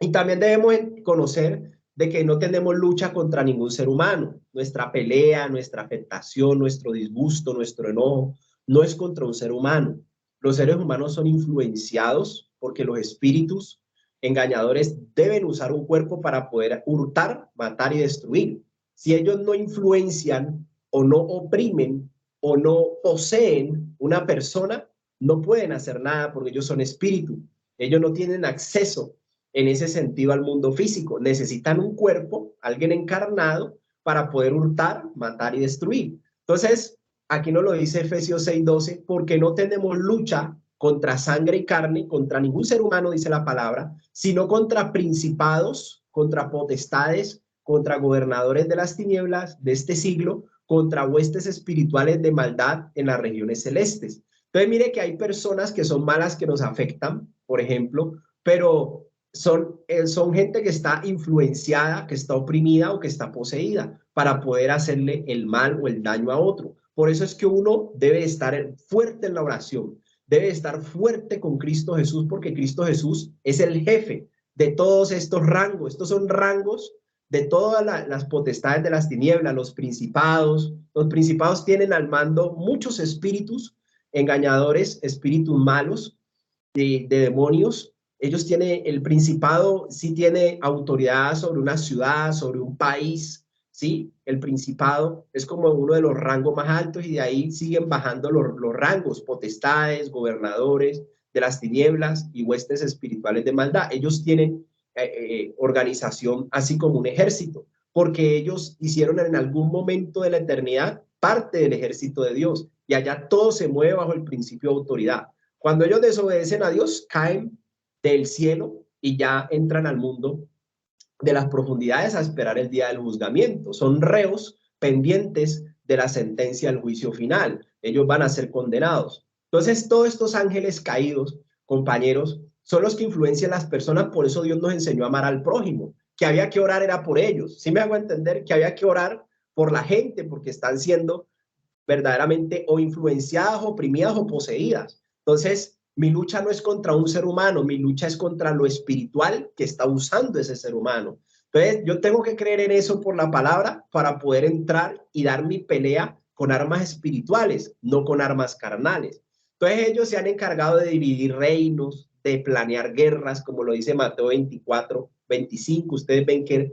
Y también debemos conocer de que no tenemos lucha contra ningún ser humano. Nuestra pelea, nuestra afectación, nuestro disgusto, nuestro enojo, no es contra un ser humano. Los seres humanos son influenciados porque los espíritus engañadores deben usar un cuerpo para poder hurtar, matar y destruir. si ellos no influencian o no oprimen o no poseen una persona, no pueden hacer nada porque ellos son espíritu. Ellos no tienen acceso en ese sentido al mundo físico. Necesitan un cuerpo, alguien encarnado, para poder hurtar, matar y destruir. Entonces, aquí nos lo dice Efesios 6:12, porque no tenemos lucha contra sangre y carne, contra ningún ser humano, dice la palabra, sino contra principados, contra potestades, contra gobernadores de las tinieblas de este siglo, contra huestes espirituales de maldad en las regiones celestes. Entonces, mire que hay personas que son malas que nos afectan, por ejemplo, pero son gente que está influenciada, que está oprimida o que está poseída para poder hacerle el mal o el daño a otro. Por eso es que uno debe estar fuerte en la oración, debe estar fuerte con Cristo Jesús, porque Cristo Jesús es el jefe de todos estos rangos. Estos son rangos de todas las potestades de las tinieblas, los principados. Los principados tienen al mando muchos espíritus engañadores, espíritus malos, de demonios. Ellos tienen, el principado sí tiene autoridad sobre una ciudad, sobre un país, ¿sí? El principado es como uno de los rangos más altos y de ahí siguen bajando los rangos, potestades, gobernadores de las tinieblas y huestes espirituales de maldad. Ellos tienen organización así como un ejército, porque ellos hicieron en algún momento de la eternidad parte del ejército de Dios y allá todo se mueve bajo el principio de autoridad. Cuando ellos desobedecen a Dios, caen del cielo y ya entran al mundo de las profundidades a esperar el día del juzgamiento. Son reos pendientes de la sentencia del juicio final. Ellos van a ser condenados. Entonces, todos estos ángeles caídos, compañeros, son los que influencian a las personas. Por eso Dios nos enseñó a amar al prójimo, que había que orar era por ellos. ¿Sí me hago entender? Que había que orar por la gente porque están siendo verdaderamente o influenciadas, oprimidas o poseídas. Entonces, mi lucha no es contra un ser humano, mi lucha es contra lo espiritual que está usando ese ser humano. Entonces, yo tengo que creer en eso por la palabra para poder entrar y dar mi pelea con armas espirituales, no con armas carnales. Entonces, ellos se han encargado de dividir reinos, de planear guerras, como lo dice Mateo 24:25. Ustedes ven que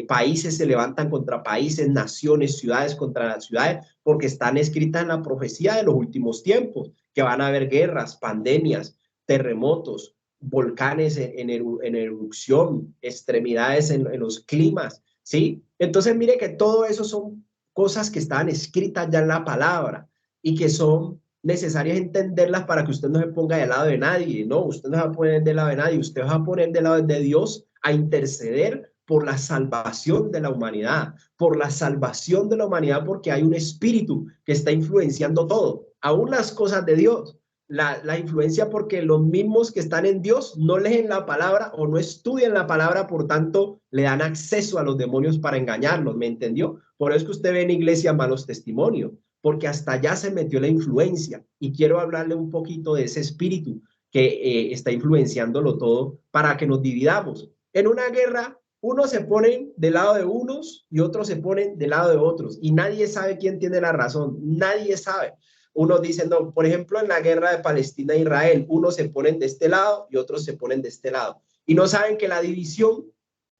países se levantan contra países, naciones, ciudades contra ciudades, porque están escritas en la profecía de los últimos tiempos, que van a haber guerras, pandemias, terremotos, volcanes en erupción, extremidades en los climas, ¿sí? Entonces, mire que todo eso son cosas que están escritas ya en la palabra y que son necesarias entenderlas para que usted no se ponga del lado de nadie, no, usted no se va a poner del lado de nadie, usted va a poner del lado de Dios a interceder por la salvación de la humanidad, por la salvación de la humanidad, porque hay un espíritu que está influenciando todo, aún las cosas de Dios. La influencia porque los mismos que están en Dios no leen la palabra o no estudian la palabra, por tanto le dan acceso a los demonios para engañarlos, ¿me entendió? Por eso es que usted ve en iglesia malos testimonios, porque hasta allá se metió la influencia, y quiero hablarle un poquito de ese espíritu que está influenciándolo todo para que nos dividamos. En una guerra, unos se ponen del lado de unos y otros se ponen del lado de otros, y nadie sabe quién tiene la razón, nadie sabe. Unos dicen, no, por ejemplo, en la guerra de Palestina e Israel, unos se ponen de este lado y otros se ponen de este lado, y no saben que la división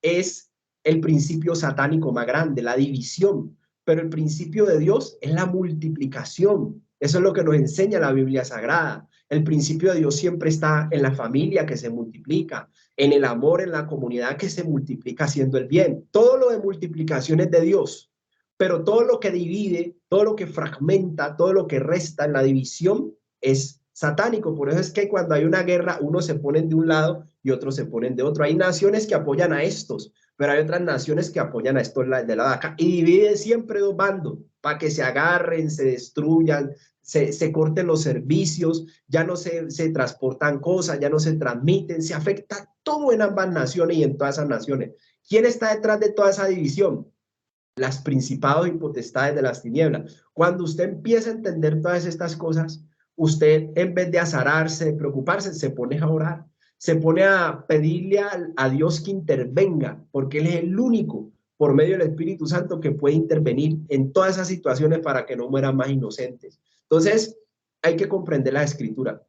es el principio satánico más grande, la división, pero el principio de Dios es la multiplicación. Eso es lo que nos enseña la Biblia Sagrada. El principio de Dios siempre está en la familia que se multiplica, en el amor, en la comunidad que se multiplica haciendo el bien. Todo lo de multiplicación es de Dios, pero todo lo que divide, todo lo que fragmenta, todo lo que resta en la división es satánico. Por eso es que cuando hay una guerra, unos se ponen de un lado y otros se ponen de otro. Hay naciones que apoyan a estos, pero hay otras naciones que apoyan a estos de lado de acá, y dividen siempre dos bandos para que se agarren, se destruyan, se corten los servicios, ya no se transportan cosas, ya no se transmiten, se afecta todo en ambas naciones y en todas esas naciones. ¿Quién está detrás de toda esa división? Las principados y potestades de las tinieblas. Cuando usted empieza a entender todas estas cosas, usted, en vez de azararse, de preocuparse, se pone a orar, se pone a pedirle a Dios que intervenga, porque Él es el único, por medio del Espíritu Santo, que puede intervenir en todas esas situaciones para que no mueran más inocentes. Entonces, hay que comprender la Escritura.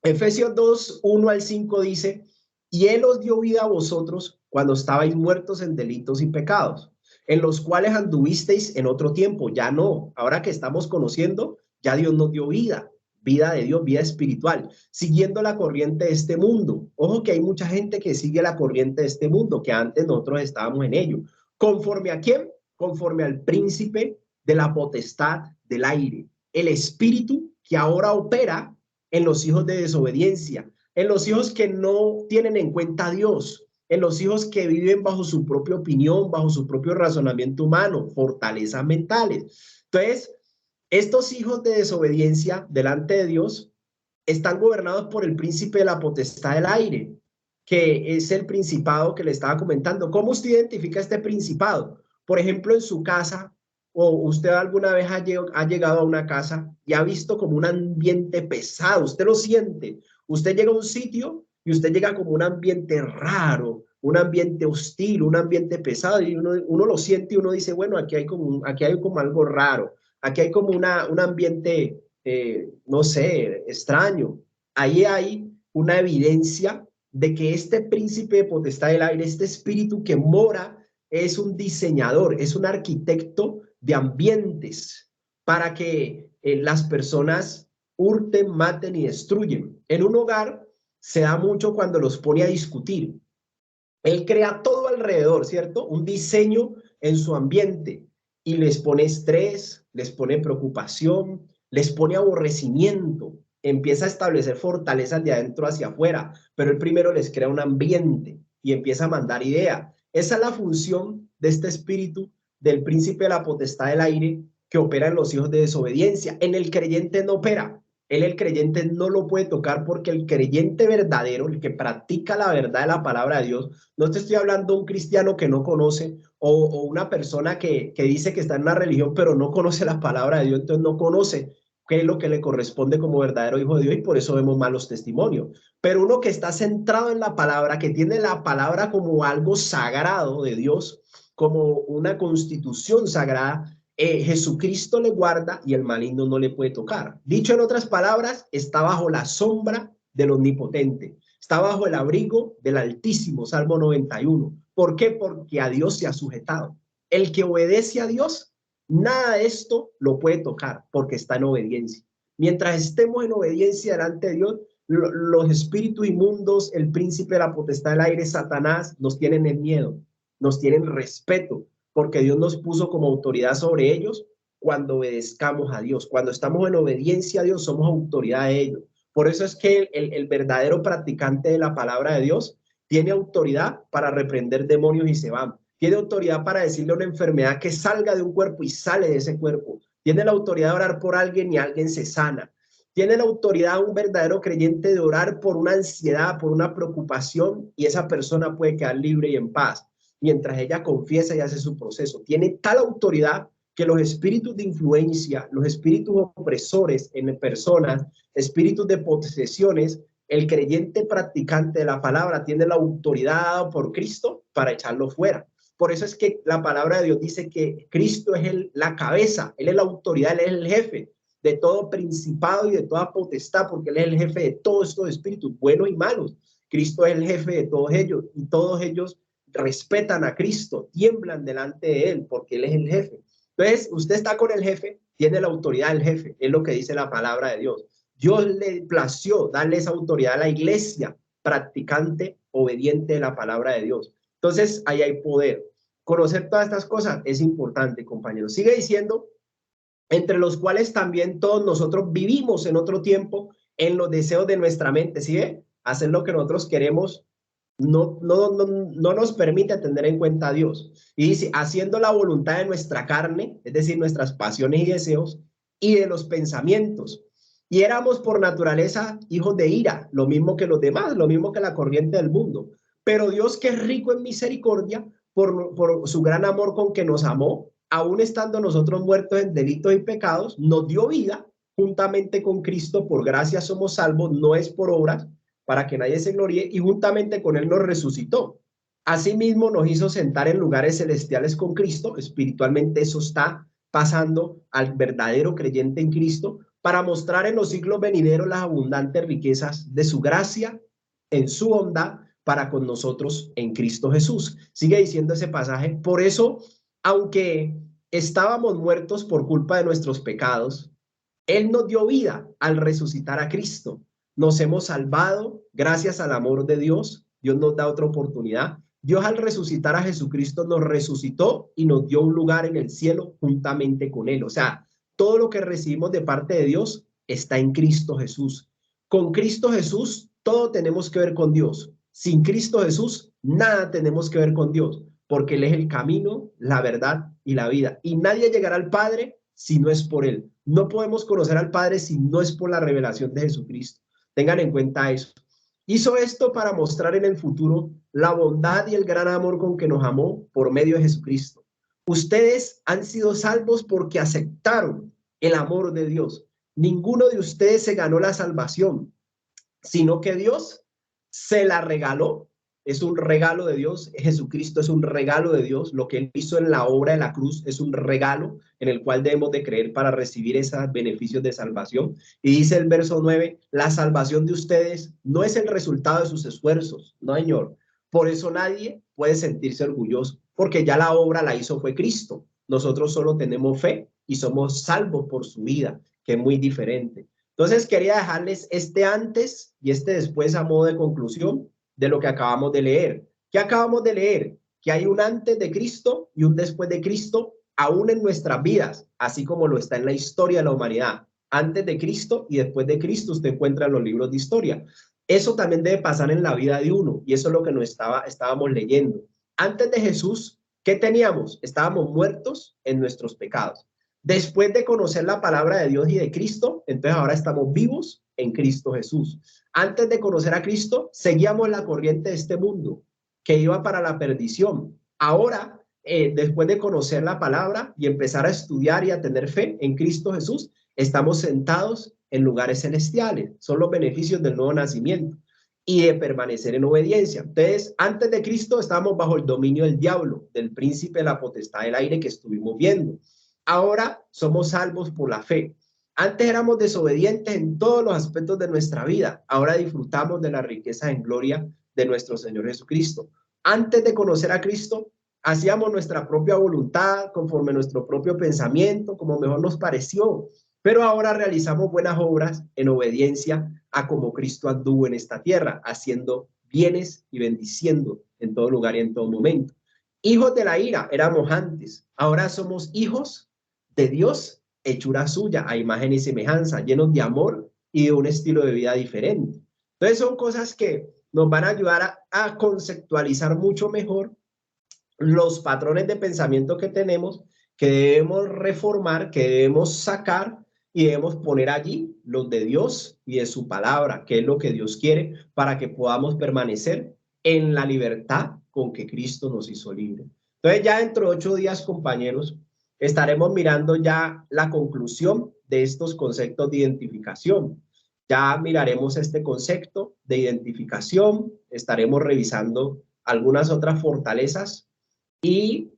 Efesios 2:1-5 dice, y Él os dio vida a vosotros cuando estabais muertos en delitos y pecados, en los cuales anduvisteis en otro tiempo. Ya no, ahora que estamos conociendo, ya Dios nos dio vida, vida de Dios, vida espiritual, siguiendo la corriente de este mundo. Ojo que hay mucha gente que sigue la corriente de este mundo, que antes nosotros estábamos en ello. ¿Conforme a quién? Conforme al príncipe de la potestad del aire, el espíritu que ahora opera en los hijos de desobediencia, en los hijos que no tienen en cuenta a Dios, en los hijos que viven bajo su propia opinión, bajo su propio razonamiento humano, fortalezas mentales. Entonces, estos hijos de desobediencia delante de Dios están gobernados por el príncipe de la potestad del aire, que es el principado que le estaba comentando. ¿Cómo usted identifica este principado? Por ejemplo, en su casa, o usted alguna vez ha llegado a una casa y ha visto como un ambiente pesado, usted lo siente. Usted llega a un sitio y usted llega como un ambiente raro, un ambiente hostil, un ambiente pesado, y uno lo siente y uno dice, bueno, aquí hay como algo raro, aquí hay como un ambiente, no sé, extraño. Ahí hay una evidencia de que este príncipe de potestad del aire, este espíritu que mora, es un diseñador, es un arquitecto de ambientes para que las personas hurten, maten y destruyen. En un hogar se da mucho cuando los pone a discutir. Él crea todo alrededor, ¿cierto? Un diseño en su ambiente y les pone estrés, les pone preocupación, les pone aborrecimiento, empieza a establecer fortalezas de adentro hacia afuera, pero él primero les crea un ambiente y empieza a mandar idea. Esa es la función de este espíritu del príncipe de la potestad del aire que opera en los hijos de desobediencia. En el creyente no opera. Él, el creyente, no lo puede tocar porque el creyente verdadero, el que practica la verdad de la palabra de Dios, no te estoy hablando de un cristiano que no conoce o una persona que dice que está en una religión pero no conoce la palabra de Dios, entonces no conoce qué es lo que le corresponde como verdadero hijo de Dios y por eso vemos malos testimonios. Pero uno que está centrado en la palabra, que tiene la palabra como algo sagrado de Dios, como una constitución sagrada, Jesucristo le guarda y el maligno no le puede tocar. Dicho en otras palabras, está bajo la sombra del Omnipotente, está bajo el abrigo del Altísimo, Salmo 91. ¿Por qué? Porque a Dios se ha sujetado. El que obedece a Dios, nada de esto lo puede tocar porque está en obediencia. Mientras estemos en obediencia delante de Dios, los espíritus inmundos, el príncipe de la potestad del aire, Satanás, nos tienen en miedo, nos tienen respeto, porque Dios nos puso como autoridad sobre ellos cuando obedezcamos a Dios. Cuando estamos en obediencia a Dios, somos autoridad de ellos. Por eso es que el verdadero practicante de la palabra de Dios tiene autoridad para reprender demonios y se van. Tiene autoridad para decirle a una enfermedad que salga de un cuerpo y sale de ese cuerpo. Tiene la autoridad de orar por alguien y alguien se sana. Tiene la autoridad un verdadero creyente de orar por una ansiedad, por una preocupación y esa persona puede quedar libre y en paz mientras ella confiesa y hace su proceso. Tiene tal autoridad que los espíritus de influencia, los espíritus opresores en personas, espíritus de posesiones, el creyente practicante de la palabra tiene la autoridad dada por Cristo para echarlo fuera. Por eso es que la palabra de Dios dice que Cristo es la cabeza, Él es la autoridad, Él es el jefe de todo principado y de toda potestad, porque Él es el jefe de todos estos espíritus, buenos y malos. Cristo es el jefe de todos ellos y todos ellos respetan a Cristo, tiemblan delante de Él porque Él es el jefe. Entonces, usted está con el jefe, tiene la autoridad del jefe, es lo que dice la palabra de Dios. Dios le plació darle esa autoridad a la iglesia practicante, obediente de la palabra de Dios. Entonces, ahí hay poder. Conocer todas estas cosas es importante, compañeros. Sigue diciendo, entre los cuales también todos nosotros vivimos en otro tiempo en los deseos de nuestra mente. ¿Sí ve? Hacer lo que nosotros queremos no nos permite tener en cuenta a Dios. Y dice, haciendo la voluntad de nuestra carne, es decir, nuestras pasiones y deseos, y de los pensamientos. Y éramos por naturaleza hijos de ira, lo mismo que los demás, lo mismo que la corriente del mundo. Pero Dios, que es rico en misericordia, por su gran amor con que nos amó, aún estando nosotros muertos en delitos y pecados, nos dio vida juntamente con Cristo. Por gracia somos salvos, no es por obras, para que nadie se gloríe, y juntamente con Él nos resucitó. Asimismo nos hizo sentar en lugares celestiales con Cristo. Espiritualmente eso está pasando al verdadero creyente en Cristo, para mostrar en los siglos venideros las abundantes riquezas de su gracia en su bondad para con nosotros en Cristo Jesús. Sigue diciendo ese pasaje, por eso, aunque estábamos muertos por culpa de nuestros pecados, Él nos dio vida al resucitar a Cristo. Nos hemos salvado gracias al amor de Dios. Dios nos da otra oportunidad. Dios al resucitar a Jesucristo nos resucitó y nos dio un lugar en el cielo juntamente con Él. O sea, todo lo que recibimos de parte de Dios está en Cristo Jesús. Con Cristo Jesús todo tenemos que ver con Dios. Sin Cristo Jesús nada tenemos que ver con Dios, porque Él es el camino, la verdad y la vida. Y nadie llegará al Padre si no es por Él. No podemos conocer al Padre si no es por la revelación de Jesucristo. Tengan en cuenta eso. Hizo esto para mostrar en el futuro la bondad y el gran amor con que nos amó por medio de Jesucristo. Ustedes han sido salvos porque aceptaron el amor de Dios. Ninguno de ustedes se ganó la salvación, sino que Dios se la regaló. Es un regalo de Dios. Jesucristo es un regalo de Dios. Lo que Él hizo en la obra de la cruz es un regalo en el cual debemos de creer para recibir esos beneficios de salvación. Y dice el verso 9, la salvación de ustedes no es el resultado de sus esfuerzos, no, señor. Por eso nadie puede sentirse orgulloso, porque ya la obra la hizo fue Cristo. Nosotros solo tenemos fe y somos salvos por su vida, que es muy diferente. Entonces quería dejarles este antes y este después a modo de conclusión de lo que acabamos de leer. ¿Qué acabamos de leer? Que hay un antes de Cristo y un después de Cristo aún en nuestras vidas, así como lo está en la historia de la humanidad. Antes de Cristo y después de Cristo usted encuentra en los libros de historia. Eso también debe pasar en la vida de uno, y eso es lo que estábamos leyendo. Antes de Jesús, ¿qué teníamos? Estábamos muertos en nuestros pecados. Después de conocer la palabra de Dios y de Cristo, entonces ahora estamos vivos en Cristo Jesús. Antes de conocer a Cristo, seguíamos la corriente de este mundo que iba para la perdición. Ahora, después de conocer la palabra y empezar a estudiar y a tener fe en Cristo Jesús, estamos sentados en lugares celestiales. Son los beneficios del nuevo nacimiento y de permanecer en obediencia. Entonces, antes de Cristo estábamos bajo el dominio del diablo, del príncipe de la potestad del aire que estuvimos viendo. Ahora somos salvos por la fe. Antes éramos desobedientes en todos los aspectos de nuestra vida. Ahora disfrutamos de la riqueza en gloria de nuestro Señor Jesucristo. Antes de conocer a Cristo, hacíamos nuestra propia voluntad, conforme a nuestro propio pensamiento, como mejor nos pareció. Pero ahora realizamos buenas obras en obediencia a como Cristo anduvo en esta tierra, haciendo bienes y bendiciendo en todo lugar y en todo momento. Hijos de la ira éramos antes. Ahora somos hijos de Dios, hechura suya, a imagen y semejanza, llenos de amor y de un estilo de vida diferente. Entonces son cosas que nos van a ayudar a conceptualizar mucho mejor los patrones de pensamiento que tenemos, que debemos reformar, que debemos sacar y debemos poner allí los de Dios y de su palabra, que es lo que Dios quiere para que podamos permanecer en la libertad con que Cristo nos hizo libre. Entonces ya dentro de 8 días, compañeros, estaremos mirando ya la conclusión de estos conceptos de identificación. Ya miraremos este concepto de identificación, estaremos revisando algunas otras fortalezas y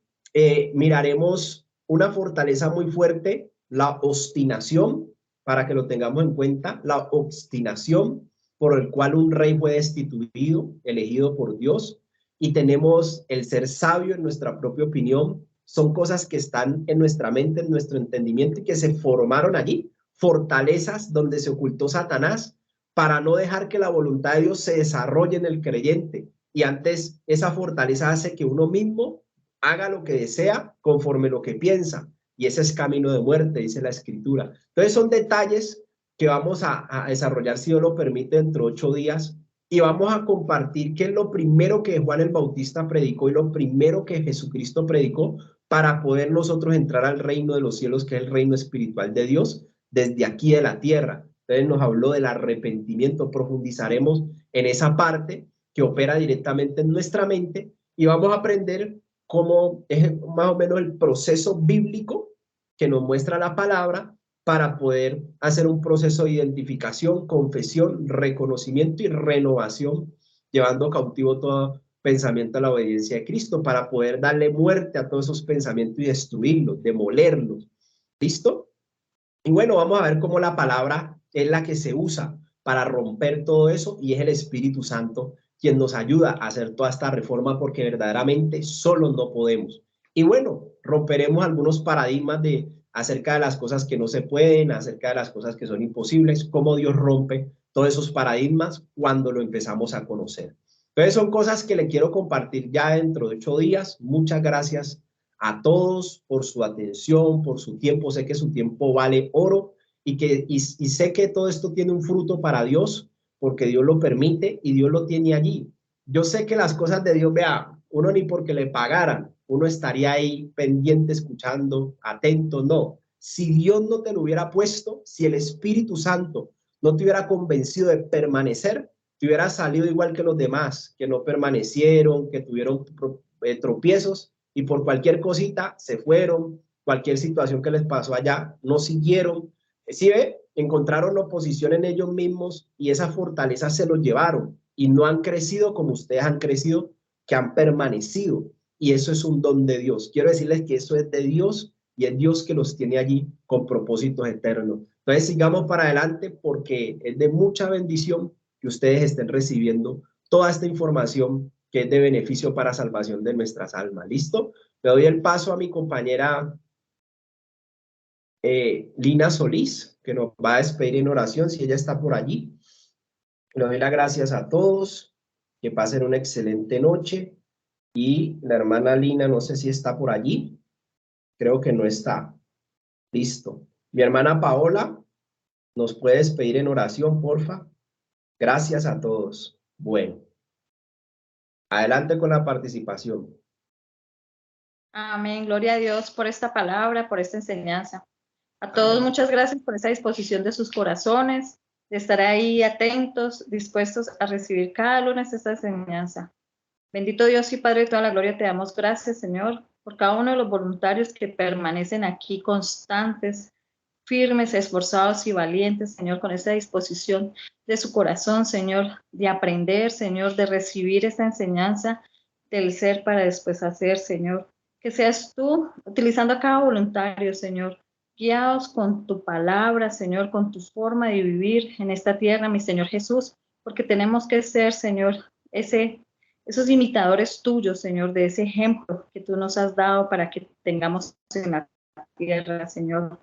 miraremos una fortaleza muy fuerte, la obstinación, para que lo tengamos en cuenta, la obstinación por el cual un rey fue destituido, elegido por Dios, y tenemos el ser sabio en nuestra propia opinión. Son cosas que están en nuestra mente, en nuestro entendimiento y que se formaron allí, fortalezas donde se ocultó Satanás para no dejar que la voluntad de Dios se desarrolle en el creyente. Y antes esa fortaleza hace que uno mismo haga lo que desea conforme lo que piensa. Y ese es camino de muerte, dice la Escritura. Entonces son detalles que vamos a desarrollar, si Dios lo permite, dentro de 8 días. Y vamos a compartir qué es lo primero que Juan el Bautista predicó y lo primero que Jesucristo predicó para poder nosotros entrar al reino de los cielos, que es el reino espiritual de Dios, desde aquí de la tierra. Entonces nos habló del arrepentimiento, profundizaremos en esa parte que opera directamente en nuestra mente y vamos a aprender cómo es más o menos el proceso bíblico que nos muestra la palabra para poder hacer un proceso de identificación, confesión, reconocimiento y renovación, llevando cautivo todo pensamiento a la obediencia de Cristo para poder darle muerte a todos esos pensamientos y destruirlos, demolerlos. ¿Listo? Y bueno, vamos a ver cómo la palabra es la que se usa para romper todo eso y es el Espíritu Santo quien nos ayuda a hacer toda esta reforma porque verdaderamente solos no podemos. Y bueno, romperemos algunos paradigmas acerca de las cosas que no se pueden, acerca de las cosas que son imposibles, cómo Dios rompe todos esos paradigmas cuando lo empezamos a conocer. Entonces son cosas que le quiero compartir ya dentro de 8 días. Muchas gracias a todos por su atención, por su tiempo. Sé que su tiempo vale oro y sé que todo esto tiene un fruto para Dios porque Dios lo permite y Dios lo tiene allí. Yo sé que las cosas de Dios, vea, uno ni porque le pagaran, uno estaría ahí pendiente, escuchando, atento, no. Si Dios no te lo hubiera puesto, si el Espíritu Santo no te hubiera convencido de permanecer, te hubiera salido igual que los demás, que no permanecieron, que tuvieron tropiezos y por cualquier cosita se fueron, cualquier situación que les pasó allá, no siguieron. ¿Sí ve? Encontraron oposición en ellos mismos y esa fortaleza se los llevaron y no han crecido como ustedes han crecido, que han permanecido. Y eso es un don de Dios. Quiero decirles que eso es de Dios y es Dios que los tiene allí con propósitos eternos. Entonces sigamos para adelante porque es de mucha bendición que ustedes estén recibiendo toda esta información que es de beneficio para salvación de nuestras almas. ¿Listo? Le doy el paso a mi compañera Lina Solís, que nos va a despedir en oración, si ella está por allí. Le doy las gracias a todos, que pasen una excelente noche. Y la hermana Lina, no sé si está por allí, creo que no está. Listo. Mi hermana Paola, ¿nos puedes pedir en oración, porfa? Gracias a todos. Bueno, adelante con la participación. Amén. Gloria a Dios por esta palabra, por esta enseñanza. A todos, amén. Muchas gracias por esa disposición de sus corazones, de estar ahí atentos, dispuestos a recibir cada lunes esta enseñanza. Bendito Dios y Padre de toda la gloria, te damos gracias, Señor, por cada uno de los voluntarios que permanecen aquí constantes, firmes, esforzados y valientes, Señor, con esta disposición de su corazón, Señor, de aprender, Señor, de recibir esta enseñanza del ser para después hacer, Señor. Que seas tú utilizando a cada voluntario, Señor, guiados con tu palabra, Señor, con tu forma de vivir en esta tierra, mi Señor Jesús, porque tenemos que ser, Señor, esos imitadores tuyos, Señor, de ese ejemplo que tú nos has dado para que tengamos en la tierra, Señor.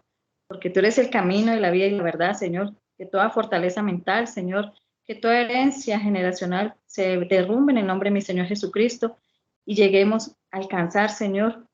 Porque tú eres el camino y la vida y la verdad, Señor. Que toda fortaleza mental, Señor, que toda herencia generacional se derrumbe en el nombre de mi Señor Jesucristo y lleguemos a alcanzar, Señor,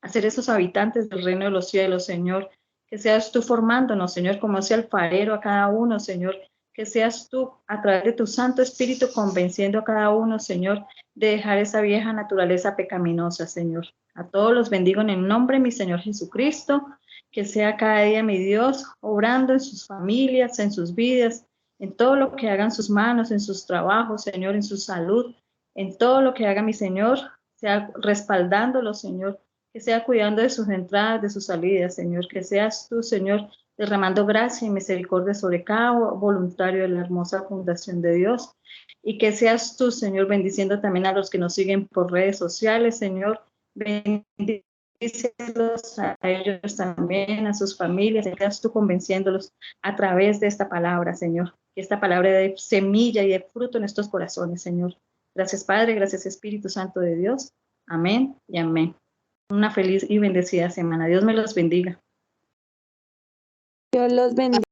a ser esos habitantes del reino de los cielos, Señor. Que seas tú formándonos, Señor, como ese alfarero a cada uno, Señor. Que seas tú, a través de tu Santo Espíritu, convenciendo a cada uno, Señor, de dejar esa vieja naturaleza pecaminosa, Señor. A todos los bendigo en el nombre de mi Señor Jesucristo. Que sea cada día mi Dios, obrando en sus familias, en sus vidas, en todo lo que hagan sus manos, en sus trabajos, Señor, en su salud, en todo lo que haga mi Señor, sea respaldándolo, Señor, que sea cuidando de sus entradas, de sus salidas, Señor, que seas tú, Señor, derramando gracia y misericordia sobre cada voluntario de la hermosa fundación de Dios, y que seas tú, Señor, bendiciendo también a los que nos siguen por redes sociales, Señor, bendícelos a ellos también, a sus familias, que seas tú convenciéndolos a través de esta palabra, Señor, que esta palabra de semilla y de fruto en estos corazones, Señor. Gracias, Padre, gracias, Espíritu Santo de Dios. Amén y amén. Una feliz y bendecida semana. Dios me los bendiga. Dios los bendiga.